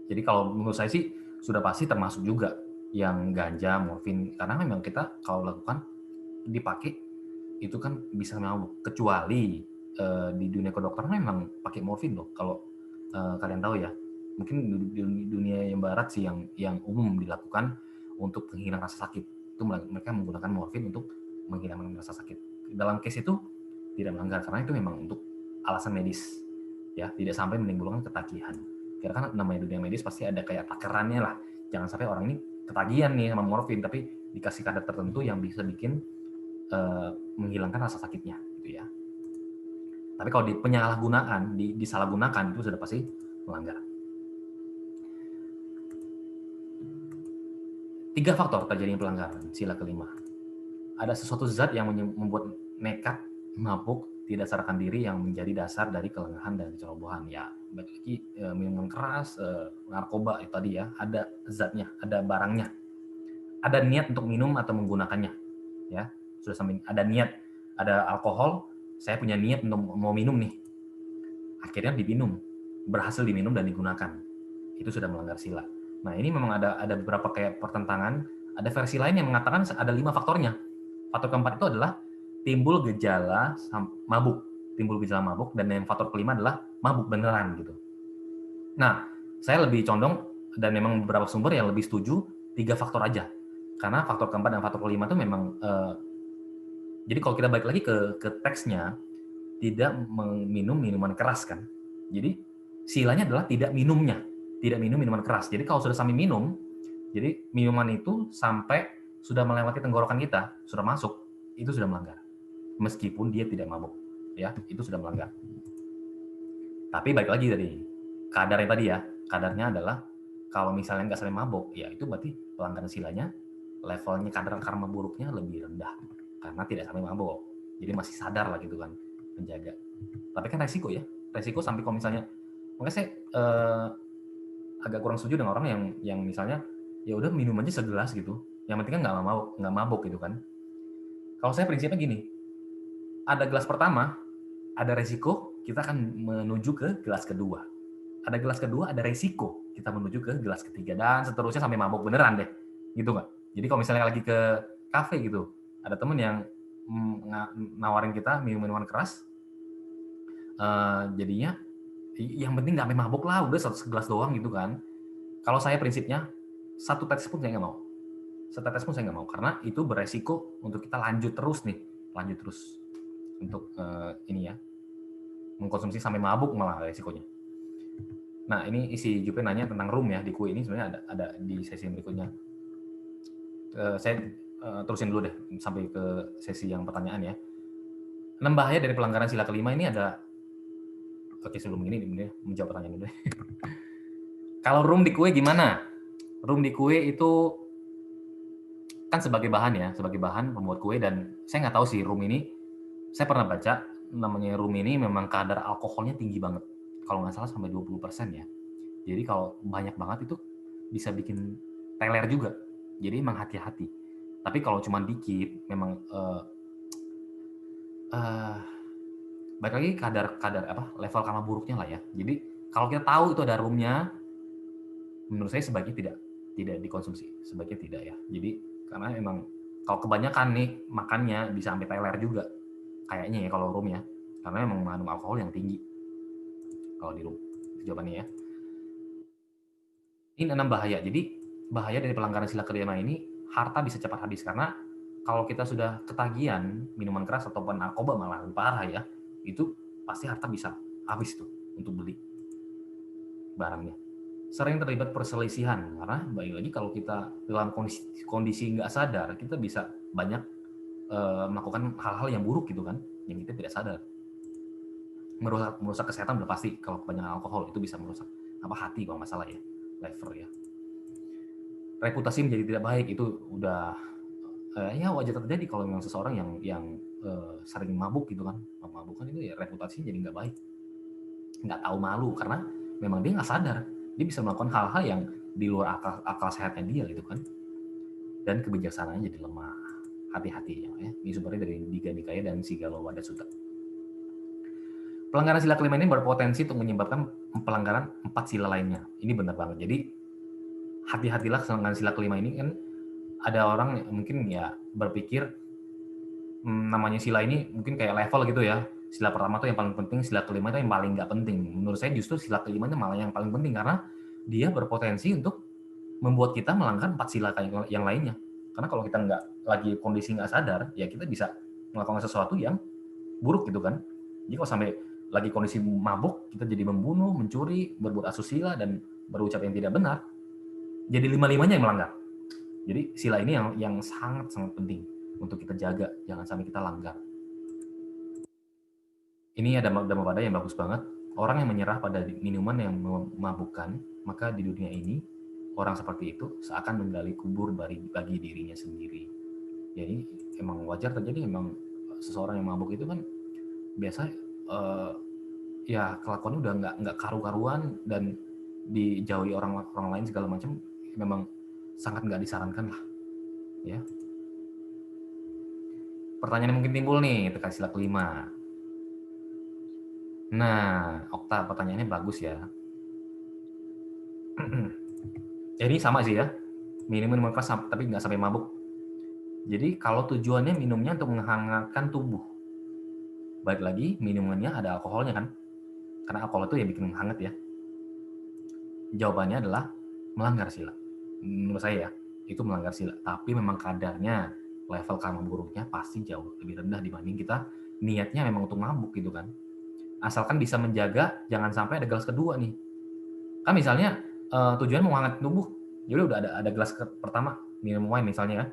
Jadi kalau menurut saya sih sudah pasti termasuk juga yang ganja, morfin. Karena memang kita kalau lakukan dipakai itu kan bisa mabuk. Kecuali di dunia kedokteran memang pakai morfin loh. Kalau kalian tahu ya, mungkin di dunia yang barat sih yang umum dilakukan untuk menghilangkan rasa sakit. Itu mereka menggunakan morfin untuk menghilangkan rasa sakit. Dalam case itu tidak melanggar karena itu memang untuk alasan medis, ya, tidak sampai menimbulkan ketagihan. Karena kan namanya dunia medis pasti ada kayak takarannya lah. Jangan sampai orang ini ketagihan nih sama morfin, tapi dikasih kadar tertentu yang bisa bikin menghilangkan rasa sakitnya, gitu ya. Tapi kalau di penyalahgunaan, disalahgunakan itu sudah pasti melanggar. 3 faktor terjadinya pelanggaran sila kelima. Ada sesuatu zat yang membuat nekat, mabuk, tidak sadarkan diri yang menjadi dasar dari kelengahan dan kecerobohan. Ya, bagi minuman keras, narkoba itu tadi ya, ada zatnya, ada barangnya. ada niat untuk minum atau menggunakannya, ya sudah sampai ada niat, ada alkohol, saya punya niat untuk mau minum nih, akhirnya diminum, berhasil diminum dan digunakan, itu sudah melanggar sila. Nah ini memang ada beberapa kayak pertentangan, ada versi lain yang mengatakan ada 5 faktornya. Faktor keempat itu adalah timbul gejala mabuk, dan yang faktor kelima adalah mabuk beneran gitu. Nah, saya lebih condong dan memang beberapa sumber yang lebih setuju 3 faktor aja. Karena faktor keempat dan faktor kelima itu memang jadi kalau kita balik lagi ke teksnya, tidak minum minuman keras kan. Jadi silanya adalah tidak minumnya, tidak minum minuman keras. Jadi kalau sudah sampai minum, jadi minuman itu sampai sudah melewati tenggorokan kita, sudah masuk, itu sudah melanggar. Meskipun dia tidak mabuk, ya itu sudah melanggar. Tapi balik lagi tadi, kadarnya tadi ya, kadarnya adalah kalau misalnya nggak sampai mabuk, ya itu berarti pelanggaran silanya, levelnya kadar karma buruknya lebih rendah karena tidak sampai mabuk. Jadi masih sadar lah gitu kan, menjaga. Tapi kan resiko ya, resiko sampai kalau misalnya, makanya saya agak kurang setuju dengan orang yang misalnya ya udah minum aja segelas gitu, yang penting kan nggak mabuk gitu kan. Kalau saya prinsipnya gini, ada gelas pertama, ada resiko kita akan menuju ke gelas kedua. Ada gelas kedua, ada resiko kita menuju ke gelas ketiga dan seterusnya sampai mabuk beneran deh, gitu nggak? Jadi kalau misalnya lagi ke kafe gitu, ada temen yang nawarin kita minum minuman keras, jadinya yang penting nggak sampai mabuk lah, udah segelas doang gitu kan. Kalau saya prinsipnya satu tetes pun saya nggak mau, setetes pun saya nggak mau karena itu beresiko untuk kita lanjut terus untuk ini ya, mengkonsumsi sampai mabuk malah resikonya. Nah ini isi Jupe nanya tentang room ya di kue ini, sebenarnya ada di sesi berikutnya. Saya terusin dulu deh sampai ke sesi yang pertanyaan ya. 6 bahaya dari pelanggaran sila kelima ini ada. Oke sebelum ini menjawab pertanyaan dulu deh. Kalau room di kue gimana? Room di kue itu kan sebagai bahan pembuat kue, dan saya nggak tahu sih room ini, saya pernah baca namanya room ini memang kadar alkoholnya tinggi banget, kalau nggak salah sampai 20% ya. Jadi kalau banyak banget itu bisa bikin teler juga, jadi emang hati-hati. Tapi kalau cuma dikit memang balik lagi kadar level karma buruknya lah ya. Jadi kalau kita tahu itu ada roomnya, menurut saya sebaiknya tidak dikonsumsi, sebaiknya tidak ya. Jadi karena emang kalau kebanyakan nih makannya bisa sampai teler juga kayaknya ya kalau room ya, karena emang mengandung alkohol yang tinggi kalau di room. Jawabannya ya. Ini 6 bahaya. Jadi bahaya dari pelanggaran sila kelima ini, harta bisa cepat habis karena kalau kita sudah ketagihan minuman keras ataupun narkoba malah lebih parah ya, itu pasti harta bisa habis tuh untuk beli barangnya. Sering terlibat perselisihan karena balik lagi kalau kita dalam kondisi nggak sadar, kita bisa banyak melakukan hal-hal yang buruk gitu kan, yang kita tidak sadar. Merusak kesehatan udah pasti, kalau kebanyakan alkohol itu bisa merusak hati kalau nggak salah ya, liver ya. Reputasi menjadi tidak baik itu udah ya wajar terjadi kalau memang seseorang yang sering mabuk gitu kan, mabuk kan itu ya reputasinya jadi nggak baik, nggak tahu malu karena memang dia nggak sadar dia bisa melakukan hal-hal yang di luar akal sehatnya dia gitu kan, dan kebijaksanaannya jadi lemah. Hati-hati ya, ini sumbernya dari Diga Nikaya dan Sigalo Wada Sutta. Pelanggaran sila kelima ini berpotensi untuk menyebabkan pelanggaran 4 sila lainnya. Ini benar banget. Jadi hati-hatilah dengan sila kelima ini kan. Ada orang yang mungkin ya berpikir namanya sila ini mungkin kayak level gitu ya. Sila pertama itu yang paling penting, sila kelima itu yang paling nggak penting. Menurut saya justru sila kelima itu malah yang paling penting karena dia berpotensi untuk membuat kita melanggar 4 sila yang lainnya. Karena kalau kita nggak lagi kondisi nggak sadar, ya kita bisa melakukan sesuatu yang buruk gitu kan. Jadi kalau sampai lagi kondisi mabuk, kita jadi membunuh, mencuri, berbuat asusila, dan berucap yang tidak benar, jadi 5-5-nya yang melanggar. Jadi sila ini yang sangat-sangat penting untuk kita jaga, jangan sampai kita langgar. Ini ada Dhammapada yang bagus banget. Orang yang menyerah pada minuman yang memabukkan, maka di dunia ini orang seperti itu seakan menggali kubur bagi dirinya sendiri. Jadi emang wajar terjadi, emang seseorang yang mabuk itu kan biasa ya kelakuannya udah nggak karu-karuan dan dijauhi orang lain segala macam, memang sangat nggak disarankan lah ya. Pertanyaan yang mungkin timbul nih, tekan sila kelima. Nah, Okta, pertanyaannya bagus ya. Jadi sama sih ya, minum keras tapi nggak sampai mabuk. Jadi kalau tujuannya minumnya untuk menghangatkan tubuh, balik lagi minumannya ada alkoholnya kan, karena alkohol itu ya bikin hangat ya. Jawabannya adalah melanggar sila. Menurut saya ya, itu melanggar sila. Tapi memang kadarnya, level karma buruknya pasti jauh lebih rendah dibanding kita niatnya memang untuk mabuk gitu kan. Asalkan bisa menjaga jangan sampai ada gelas kedua nih. Kan misalnya tujuan mau hangat tubuh, jadi udah ada gelas pertama minum wine misalnya kan,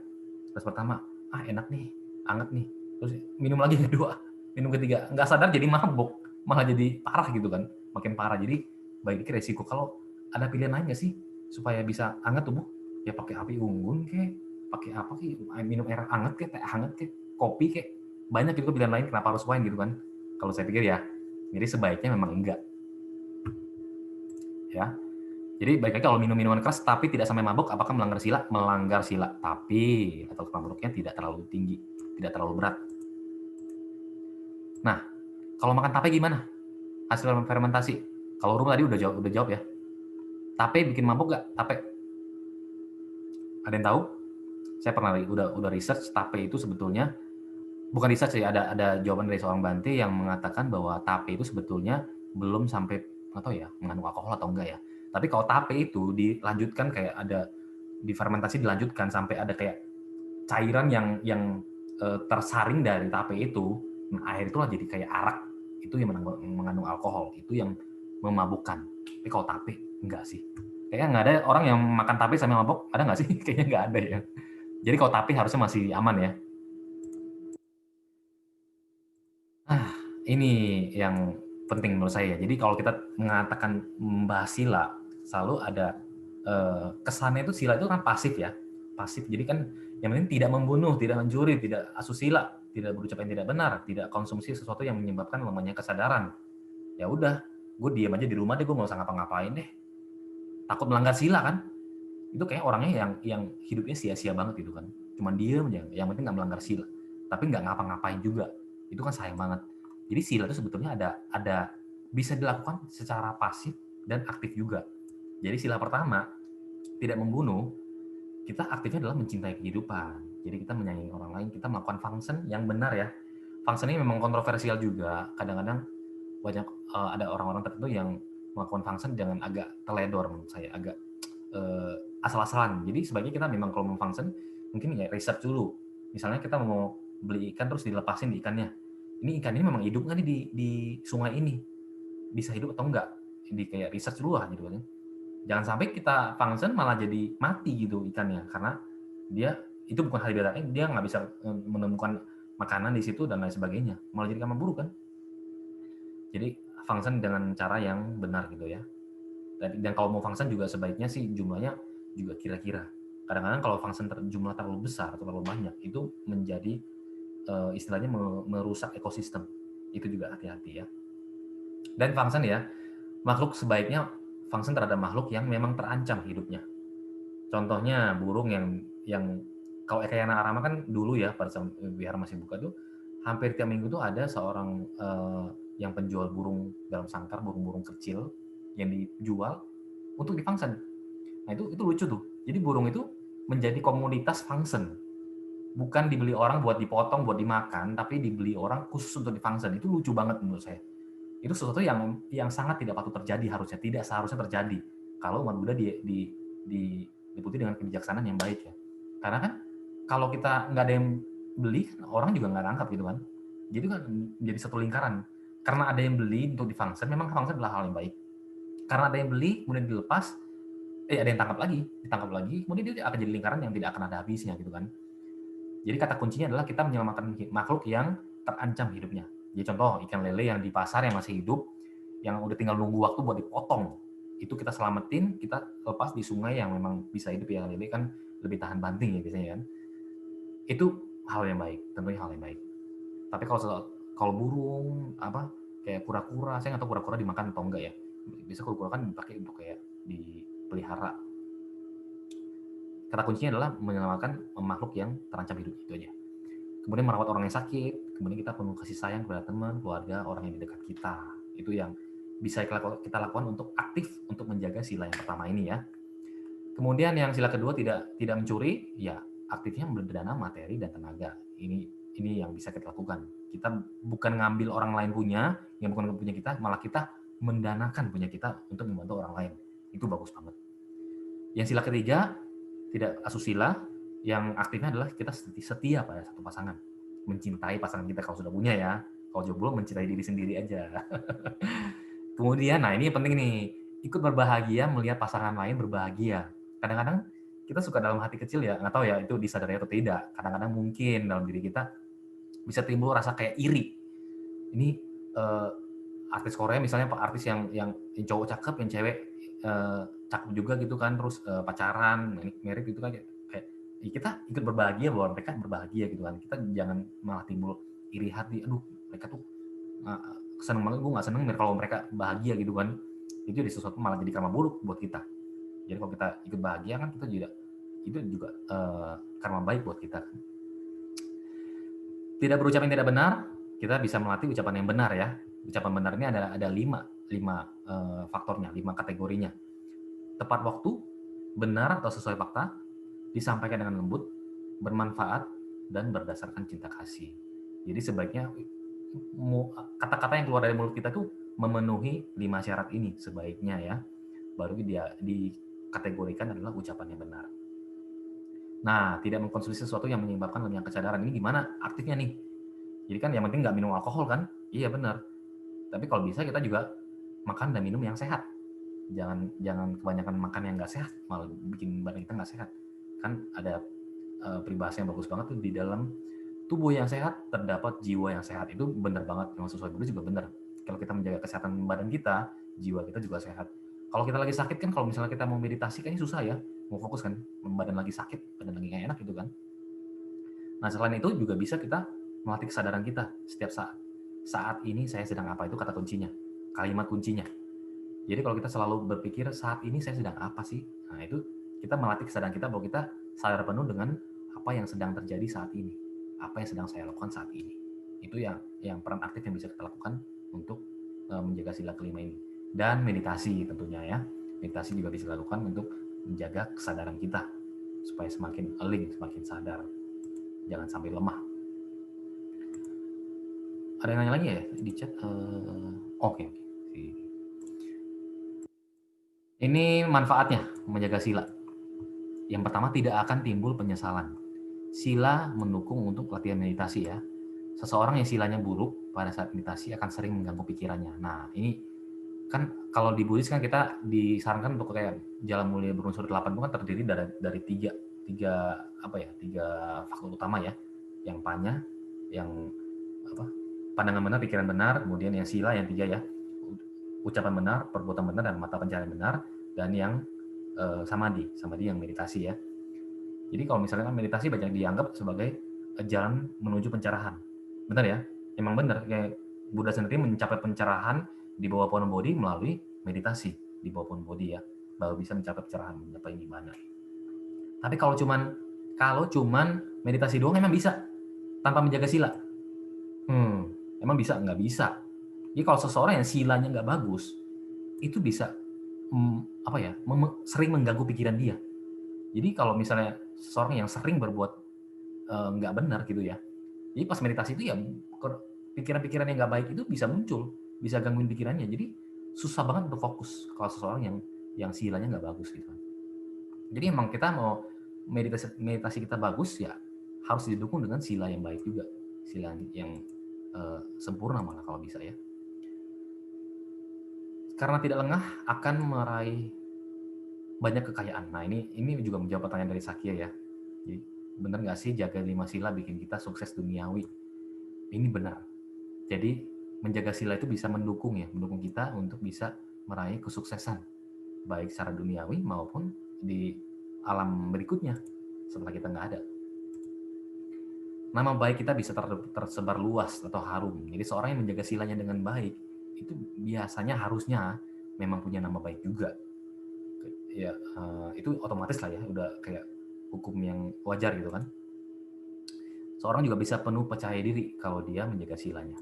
gelas pertama enak nih, hangat nih, terus minum lagi kedua, minum ketiga, nggak sadar jadi mabuk, malah jadi parah gitu kan, makin parah. Jadi baik resiko. Kalau ada pilihan lain nggak sih supaya bisa hangat tubuh? Ya pakai api unggun kek, pakai apa kek, minum air hangat kek, teh hangat kek, kopi kek, banyak gitu pilihan lain. Kenapa harus wine gitu kan? Kalau saya pikir ya, jadi sebaiknya memang enggak ya. Jadi baik lagi kalau minum minuman keras tapi tidak sampai mabuk, apakah melanggar sila? Melanggar sila, tapi atau mabuknya tidak terlalu tinggi, tidak terlalu berat. Nah, kalau makan tape gimana? Hasil fermentasi. Kalau Rum tadi udah jawab ya. Tape bikin mabuk nggak? Tape. Ada yang tahu? Saya pernah udah research tape itu sebetulnya bukan research ya, ada jawaban dari seorang Bante yang mengatakan bahwa tape itu sebetulnya belum sampai atau ya mengandung alkohol atau enggak ya. Tapi kalau tape itu dilanjutkan kayak ada difermentasi dilanjutkan sampai ada kayak cairan yang tersaring dari tape itu, air itulah jadi kayak arak, itu yang mengandung alkohol, itu yang memabukkan. Tapi kalau tape enggak sih. Kayaknya nggak ada orang yang makan tape sambil mabuk, ada nggak sih? Kayaknya nggak ada ya. Jadi kalau tape harusnya masih aman ya. Ini yang penting menurut saya. Jadi kalau kita mengatakan membahas sila, selalu ada kesannya itu sila itu kan pasif ya. Pasif. Jadi kan yang penting tidak membunuh, tidak mencuri, tidak asusila, tidak berucap yang tidak benar, tidak konsumsi sesuatu yang menyebabkan lemahnya kesadaran. Ya udah, gue diam aja di rumah deh, gue nggak usah ngapa-ngapain deh. Takut melanggar sila kan? Itu kayak orangnya yang hidupnya sia-sia banget gitu kan. Cuman diem aja, yang penting nggak melanggar sila. Tapi nggak ngapa-ngapain juga. Itu kan sayang banget. Jadi sila itu sebetulnya ada bisa dilakukan secara pasif dan aktif juga. Jadi sila pertama, tidak membunuh, kita aktifnya adalah mencintai kehidupan. Jadi kita menyayangi orang lain, kita melakukan function yang benar ya. Function ini memang kontroversial juga. Kadang-kadang banyak ada orang-orang tertentu yang melakukan function dengan agak teledor menurut saya, agak asal-asalan. Jadi sebaiknya kita memang kalau mau function, mungkin ya research dulu. Misalnya kita mau beli ikan terus dilepasin di ikannya. Ini ikan ini memang hidup nggak nih di sungai ini? Bisa hidup atau enggak? Jadi kayak research dulu lah gitu kan. Jangan sampai kita function malah jadi mati gitu ikannya karena dia itu bukan habitatnya, dia nggak bisa menemukan makanan di situ dan lain sebagainya. Malah jadi kamar buruk kan. Jadi function dengan cara yang benar gitu ya. Dan kalau mau function juga sebaiknya sih jumlahnya juga kira-kira. Kadang-kadang kalau function jumlah terlalu besar atau terlalu banyak itu menjadi istilahnya merusak ekosistem. Itu juga hati-hati ya. Dan function ya, makhluk sebaiknya function terhadap makhluk yang memang terancam hidupnya. Contohnya burung yang kalau Ekayana Arama kan dulu ya pada saat wihara masih buka tuh hampir tiap minggu tuh ada seorang yang penjual burung dalam sangkar, burung-burung kecil yang dijual untuk di-function. Nah itu lucu tuh. Jadi burung itu menjadi komoditas function. Bukan dibeli orang buat dipotong, buat dimakan, tapi dibeli orang khusus untuk di-function. Itu lucu banget menurut saya. Itu sesuatu yang sangat tidak patut terjadi harusnya, tidak seharusnya terjadi. Kalau umat Buddha diputi dengan kebijaksanaan yang baik ya. Karena kan kalau kita nggak ada yang beli, orang juga nggak nangkap gitu kan. Jadi kan menjadi satu lingkaran. Karena ada yang beli untuk di-function, memang function adalah hal yang baik. Karena ada yang beli, kemudian dilepas, ada yang ditangkap lagi, kemudian dia akan jadi lingkaran yang tidak akan ada habisnya gitu kan. Jadi kata kuncinya adalah kita menyelamatkan makhluk yang terancam hidupnya. Jadi contoh ikan lele yang di pasar yang masih hidup, yang udah tinggal nunggu waktu buat dipotong, itu kita selamatin, kita lepas di sungai yang memang bisa hidup ya. Lele kan lebih tahan banting ya biasanya kan. Itu hal yang baik, tentunya hal yang baik. Tapi kalau burung apa kayak kura-kura, saya nggak tahu kura-kura dimakan atau enggak ya. Biasa kura-kura kan dipakai untuk kayak dipelihara. kata kuncinya adalah menyelamatkan makhluk yang terancam hidup, itu aja. Kemudian merawat orang yang sakit, kemudian kita penuh kasih sayang kepada teman, keluarga, orang yang di dekat kita. Itu yang bisa kita lakukan untuk aktif untuk menjaga sila yang pertama ini ya. Kemudian yang sila kedua tidak mencuri, ya aktifnya berdana materi dan tenaga. Ini yang bisa kita lakukan. Kita bukan ngambil orang lain punya, yang bukan punya kita, malah kita mendanakan punya kita untuk membantu orang lain. Itu bagus banget. Yang sila ketiga, tidak asusila, yang aktifnya adalah kita setia pada satu pasangan. Mencintai pasangan kita kalau sudah punya ya. Kalau jomblo mencintai diri sendiri aja. Kemudian, nah ini yang penting nih, ikut berbahagia melihat pasangan lain berbahagia. Kadang-kadang kita suka dalam hati kecil ya, nggak tahu ya itu disadari atau tidak. Kadang-kadang mungkin dalam diri kita bisa timbul rasa kayak iri. Ini artis Korea misalnya, artis yang cowok cakep, yang cewek cakep juga gitu kan, terus pacaran, married gitu kan, kayak kita ikut berbahagia bahwa mereka berbahagia gitu kan. Kita jangan malah timbul iri hati, aduh mereka tuh seneng banget, gue nggak seneng kalau mereka bahagia gitu kan. Itu jadi sesuatu malah jadi karma buruk buat kita. Jadi kalau kita ikut bahagia kan kita itu juga karma baik buat kita. Tidak berucap yang tidak benar, kita bisa melatih ucapan yang benar ya. Ucapan benar ini ada 5 faktornya, 5 kategorinya. Tepat waktu, benar atau sesuai fakta, disampaikan dengan lembut, bermanfaat, dan berdasarkan cinta kasih. Jadi sebaiknya kata-kata yang keluar dari mulut kita tuh memenuhi 5 syarat ini sebaiknya ya. Baru dia dikategorikan adalah ucapan yang benar. Nah, tidak mengkonsumsi sesuatu yang menyebabkan lemahnya kesadaran. Ini gimana aktifnya nih? Jadi kan yang penting nggak minum alkohol kan? Iya benar. Tapi kalau bisa kita juga makan dan minum yang sehat. Jangan kebanyakan makan yang nggak sehat, malah bikin badan kita nggak sehat. Kan ada peribahasa yang bagus banget tuh, di dalam tubuh yang sehat terdapat jiwa yang sehat. Itu benar banget, yang sesuai Buddha juga benar. Kalau kita menjaga kesehatan badan kita, jiwa kita juga sehat. Kalau kita lagi sakit kan, kalau misalnya kita mau meditasi kan susah ya, mau fokus kan, badan lagi sakit, badan lagi nggak enak gitu kan. Nah selain itu juga bisa kita melatih kesadaran kita setiap saat. Saat ini saya sedang apa, itu kata kuncinya, kalimat kuncinya. Jadi kalau kita selalu berpikir saat ini saya sedang apa sih, nah itu kita melatih kesadaran kita bahwa kita sadar penuh dengan apa yang sedang terjadi saat ini, apa yang sedang saya lakukan saat ini. Itu yang peran aktif yang bisa kita lakukan untuk menjaga sila kelima ini. Dan meditasi tentunya ya, meditasi juga bisa dilakukan untuk menjaga kesadaran kita supaya semakin aling, semakin sadar, jangan sampai lemah. Ada yang nanya lagi ya di chat? Oke. Ini manfaatnya menjaga sila. Yang pertama, tidak akan timbul penyesalan. Sila mendukung untuk latihan meditasi ya. Seseorang yang silanya buruk pada saat meditasi akan sering mengganggu pikirannya. Nah, ini kan kalau di Buddhis kan kita disarankan untuk kayak jalan mulia berunsur 8 itu kan terdiri dari tiga faktor utama ya. Yang panya, yang pandangan benar, pikiran benar, kemudian yang sila yang 3 ya. Ucapan benar, perbuatan benar, dan mata pencaharian benar, dan yang samadhi yang meditasi ya. Jadi kalau misalnya meditasi banyak dianggap sebagai jalan menuju pencerahan. Benar ya? Emang benar, kayak Buddha sendiri mencapai pencerahan di bawah pohon Bodhi melalui meditasi di bawah pohon Bodhi ya, baru bisa mencapai pencerahan, mencapai nibbana. Tapi kalau cuman meditasi doang emang bisa tanpa menjaga sila? Emang bisa? Nggak bisa. Jadi kalau seseorang yang silanya nggak bagus, itu bisa sering mengganggu pikiran dia. Jadi kalau misalnya seseorang yang sering berbuat nggak benar gitu ya, jadi pas meditasi itu ya pikiran-pikiran yang nggak baik itu bisa muncul, bisa gangguin pikirannya. Jadi susah banget untuk fokus kalau seseorang yang silanya nggak bagus gitu. Jadi emang kita mau meditasi kita bagus ya harus didukung dengan sila yang baik juga, sila yang sempurna malah kalau bisa ya. Karena tidak lengah akan meraih banyak kekayaan. Nah ini juga menjawab pertanyaan dari Sakya ya. Jadi benar nggak sih jaga 5 sila bikin kita sukses duniawi? Ini benar. Jadi menjaga sila itu bisa mendukung kita untuk bisa meraih kesuksesan baik secara duniawi maupun di alam berikutnya setelah kita nggak ada. Nama baik kita bisa tersebar luas atau harum. Jadi seorang yang menjaga silanya dengan baik itu biasanya harusnya memang punya nama baik juga. Ya itu otomatis lah ya, udah kayak hukum yang wajar gitu kan. Seorang juga bisa penuh percaya diri kalau dia menjaga silanya.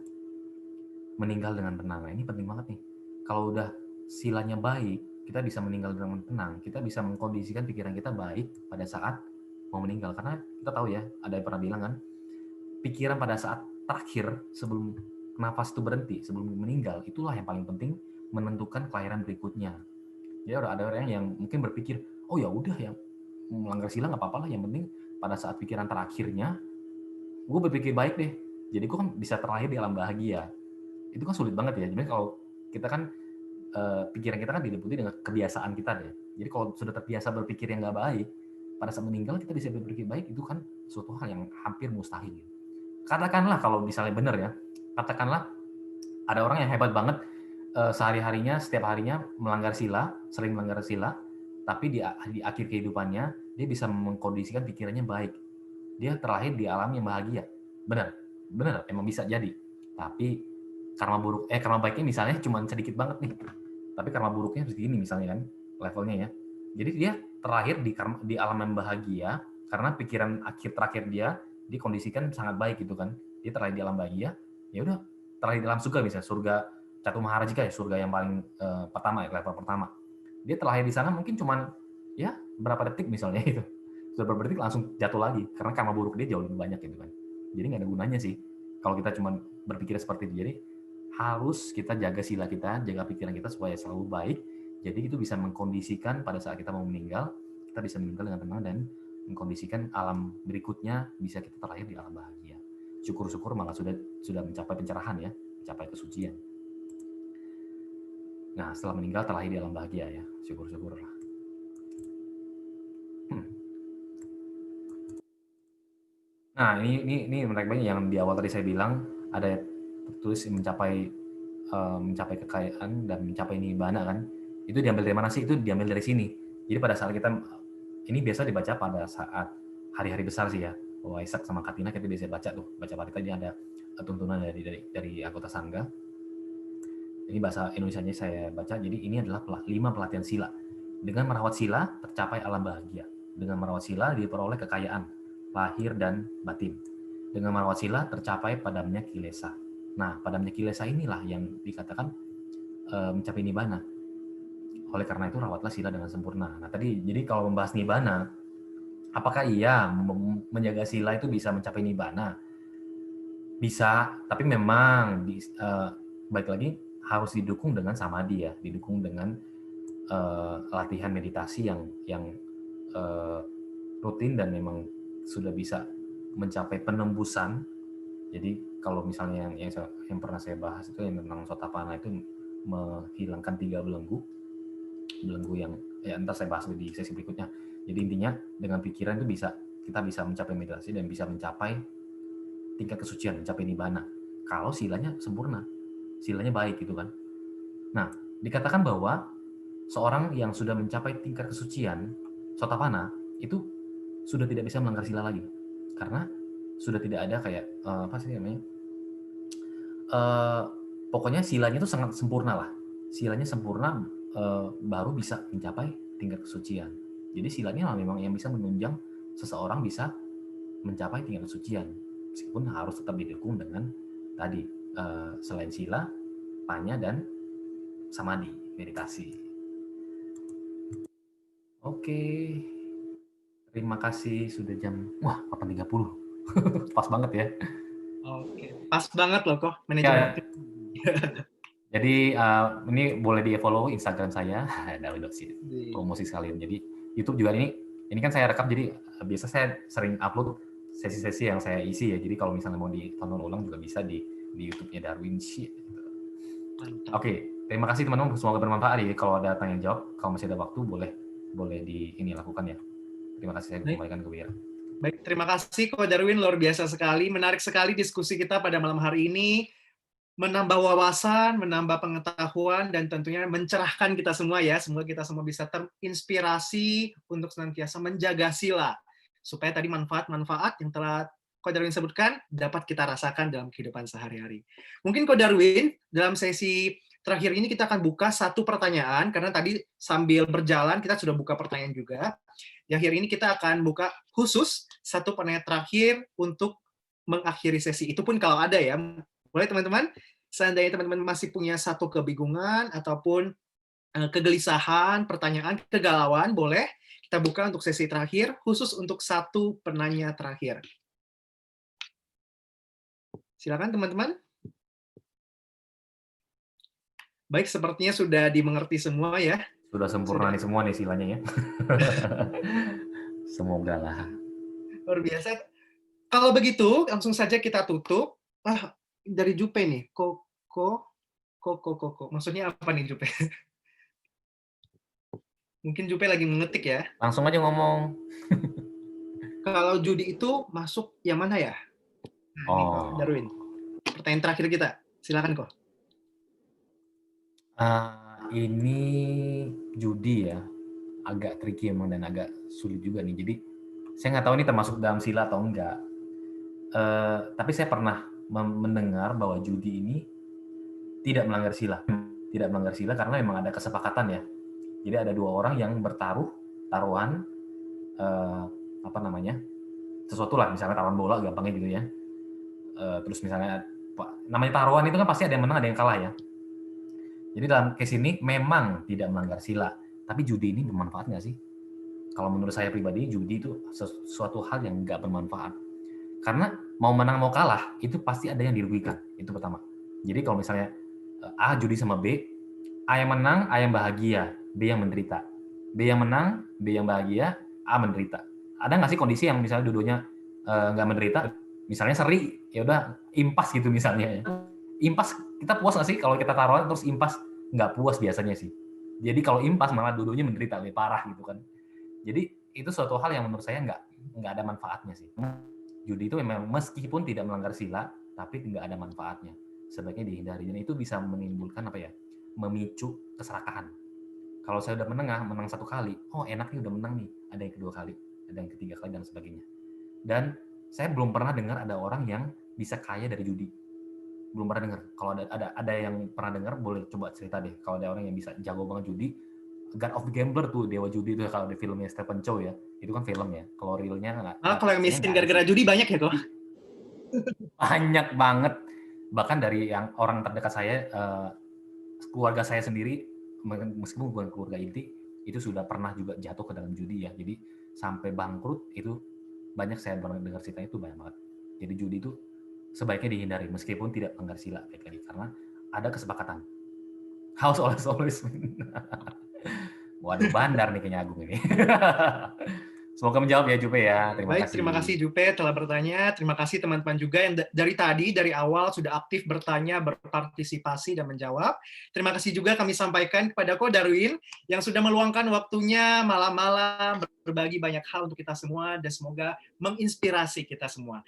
Meninggal dengan tenang. Nah, ini penting banget nih. Kalau udah silanya baik, kita bisa meninggal dengan tenang. Kita bisa mengkondisikan pikiran kita baik pada saat mau meninggal. Karena kita tahu ya, ada yang pernah bilang kan, pikiran pada saat terakhir sebelum nafas itu berhenti, sebelum meninggal, itulah yang paling penting menentukan kelahiran berikutnya. Jadi ada orang yang mungkin berpikir, oh ya udah yang melanggar sila nggak apa-apa lah, yang penting pada saat pikiran terakhirnya, gue berpikir baik deh. Jadi gue kan bisa terlahir di alam bahagia. Itu kan sulit banget ya. Jadi kalau kita kan pikiran kita kan diliputi dengan kebiasaan kita deh. Jadi kalau sudah terbiasa berpikir yang nggak baik, pada saat meninggal kita bisa berpikir baik, itu kan suatu hal yang hampir mustahil. Katakanlah kalau misalnya benar ya, katakanlah ada orang yang hebat banget sehari-harinya, setiap harinya melanggar sila, sering melanggar sila, tapi di akhir kehidupannya dia bisa mengkondisikan pikirannya baik. Dia terlahir di alam yang bahagia. Benar, benar, emang bisa jadi. Tapi karma baiknya misalnya cuma sedikit banget nih. Tapi karma buruknya segini misalnya kan levelnya ya. Jadi dia terlahir di alam yang bahagia karena pikiran akhir terakhir dia dikondisikan sangat baik gitu kan. Dia terlahir di alam bahagia, ya udah terlahir di alam surga misalnya, surga Catu Maharajika ya, surga yang paling pertama ya, level pertama. Dia terlahir di sana mungkin cuman ya berapa detik misalnya itu. Sudah berapa detik langsung jatuh lagi karena karma buruk dia jauh lebih banyak gitu kan. Jadi nggak ada gunanya sih kalau kita cuma berpikir seperti itu. Jadi harus kita jaga sila kita, jaga pikiran kita supaya selalu baik. Jadi itu bisa mengkondisikan pada saat kita mau meninggal, kita bisa meninggal dengan tenang dan mengkondisikan alam berikutnya bisa kita terlahir di alam bahagia. Syukur-syukur malah sudah mencapai pencerahan ya, mencapai kesucian. Nah, setelah meninggal terlahir di alam bahagia ya, syukur-syukur lah. Nah, ini menarik banget yang di awal tadi saya bilang, ada tertulis mencapai kekayaan dan mencapai nibbana kan. Itu diambil dari mana sih? Itu diambil dari sini. Jadi pada saat kita, ini biasa dibaca pada saat hari-hari besar sih ya. Waisak sama Katina kita biasa baca parita, ini ada tuntunan dari anggota sangga. Ini bahasa Indonesianya saya baca. Jadi ini adalah 5 pelatihan sila. Dengan merawat sila tercapai alam bahagia. Dengan merawat sila diperoleh kekayaan lahir dan batin. Dengan merawat sila tercapai padamnya kilesa. Nah, padamnya kilesa inilah yang dikatakan mencapai nibbana. Oleh karena itu rawatlah sila dengan sempurna. Nah, tadi jadi kalau membahas nibbana, apakah iya menjaga sila itu bisa mencapai nibbana? Bisa, tapi memang baik lagi harus didukung dengan samadhi ya, didukung dengan latihan meditasi yang rutin dan memang sudah bisa mencapai penembusan. Jadi kalau misalnya yang pernah saya bahas itu yang tentang Sotapanna itu menghilangkan 3 belenggu yang ya entar saya bahas di sesi berikutnya. Jadi intinya dengan pikiran itu kita bisa mencapai meditasi dan bisa mencapai tingkat kesucian, mencapai nibbana. Kalau silanya sempurna, silanya baik gitu kan. Nah, dikatakan bahwa seorang yang sudah mencapai tingkat kesucian, Sotapanna, itu sudah tidak bisa melanggar sila lagi. Karena sudah tidak ada kayak, apa sih namanya, pokoknya silanya itu sangat sempurna lah. Silanya sempurna, baru bisa mencapai tingkat kesucian. Jadi silanya memang yang bisa menunjang seseorang bisa mencapai tingkat kesucian. Meskipun harus tetap didukung dengan tadi, selain sila, panya, dan samadhi, meditasi. Oke, terima kasih sudah jam, 8.30. Pas banget ya. Oke, pas banget loh kok manajemen Ya, waktu. jadi ini boleh di-follow Instagram saya, udah sih promosi sekalian. Jadi YouTube juga ini kan saya rekam, jadi biasa saya sering upload sesi-sesi yang saya isi ya. Jadi kalau misalnya mau ditonton ulang juga bisa di YouTube-nya Darwin Shi. Oke, terima kasih teman-teman, semoga bermanfaat ya. Kalau ada tanya jawab, kalau masih ada waktu boleh ini lakukan ya. Terima kasih, saya kembalikan ke Wira. Baik, terima kasih Ko Darwin, luar biasa sekali, menarik sekali diskusi kita pada malam hari ini, menambah wawasan, menambah pengetahuan, dan tentunya mencerahkan kita semua ya, semoga kita semua bisa terinspirasi untuk senantiasa menjaga sila, supaya tadi manfaat-manfaat yang telah Ko Darwin sebutkan dapat kita rasakan dalam kehidupan sehari-hari. Mungkin Ko Darwin, dalam sesi terakhir ini kita akan buka satu pertanyaan, karena tadi sambil berjalan kita sudah buka pertanyaan juga. Di akhir ini kita akan buka khusus satu pertanyaan terakhir untuk mengakhiri sesi. Itu pun kalau ada ya. Boleh teman-teman? Seandainya teman-teman masih punya satu kebingungan ataupun kegelisahan, pertanyaan, kegalauan, boleh kita buka untuk sesi terakhir, khusus untuk satu penanya terakhir. Silakan teman-teman. Baik, sepertinya sudah dimengerti semua ya. Sudah sempurna nih semua nih silanya ya. Semoga lah. Luar biasa. Kalau begitu, langsung saja kita tutup. Dari Jupe nih. Koko. Maksudnya apa nih Jupe? Mungkin Jupe lagi mengetik ya. Langsung aja ngomong. Kalau judi itu masuk yang mana ya? Nah, ini kok, Darwin. Pertanyaan terakhir kita. Silakan kok. Ini judi ya, agak tricky emang dan agak sulit juga nih. Jadi saya nggak tahu ini termasuk dalam sila atau enggak. Tapi saya pernah mendengar bahwa judi ini tidak melanggar sila. Tidak melanggar sila karena memang ada kesepakatan ya. Jadi ada dua orang yang taruhan sesuatu lah, misalnya taruhan bola gampangnya gitu ya. Terus misalnya namanya taruhan itu kan pasti ada yang menang ada yang kalah ya. Jadi dalam case ini memang tidak melanggar sila, tapi judi ini bermanfaat nggak sih? Kalau menurut saya pribadi, judi itu sesuatu hal yang nggak bermanfaat. Karena mau menang mau kalah, itu pasti ada yang dirugikan. Itu pertama. Jadi kalau misalnya A judi sama B, A yang menang, A yang bahagia, B yang menderita. B yang menang, B yang bahagia, A menderita. Ada nggak sih kondisi yang misalnya dua-duanya nggak menderita? Misalnya seri, ya udah impas gitu misalnya. Impas, kita puas nggak sih kalau kita taruhan terus impas? Nggak puas biasanya sih. Jadi kalau impas malah dua-duanya menderita lebih parah gitu kan. Jadi itu suatu hal yang menurut saya nggak ada manfaatnya sih. Judi itu memang meskipun tidak melanggar sila, tapi nggak ada manfaatnya. Sebaiknya dihindari. Dan itu bisa menimbulkan memicu keserakahan. Kalau saya udah menang satu kali, oh enak nih udah menang nih, ada yang kedua kali, ada yang ketiga kali dan sebagainya. Dan saya belum pernah dengar ada orang yang bisa kaya dari judi. Belum pernah dengar. Kalau ada yang pernah dengar, boleh coba cerita deh. Kalau ada orang yang bisa jago banget judi, God of the Gambler tuh, Dewa Judi itu kalau di filmnya Stephen Chow ya, itu kan film ya. Kalau realnya nggak. Kalau yang miskin gara-gara judi banyak ya kok? Banyak banget. Bahkan dari yang orang terdekat saya, keluarga saya sendiri, meskipun bukan keluarga inti, itu sudah pernah juga jatuh ke dalam judi ya. Jadi sampai bangkrut itu banyak saya pernah dengar ceritanya itu banyak banget. Jadi judi itu sebaiknya dihindari meskipun tidak melanggar sila karena ada kesepakatan. House always win. Waduh, bandar nih kayaknya Agung ini. Semoga menjawab ya Jupe ya. Terima kasih Jupe telah bertanya. Terima kasih teman-teman juga yang dari awal sudah aktif bertanya, berpartisipasi dan menjawab. Terima kasih juga kami sampaikan kepada Ko Darwin yang sudah meluangkan waktunya malam-malam berbagi banyak hal untuk kita semua dan semoga menginspirasi kita semua.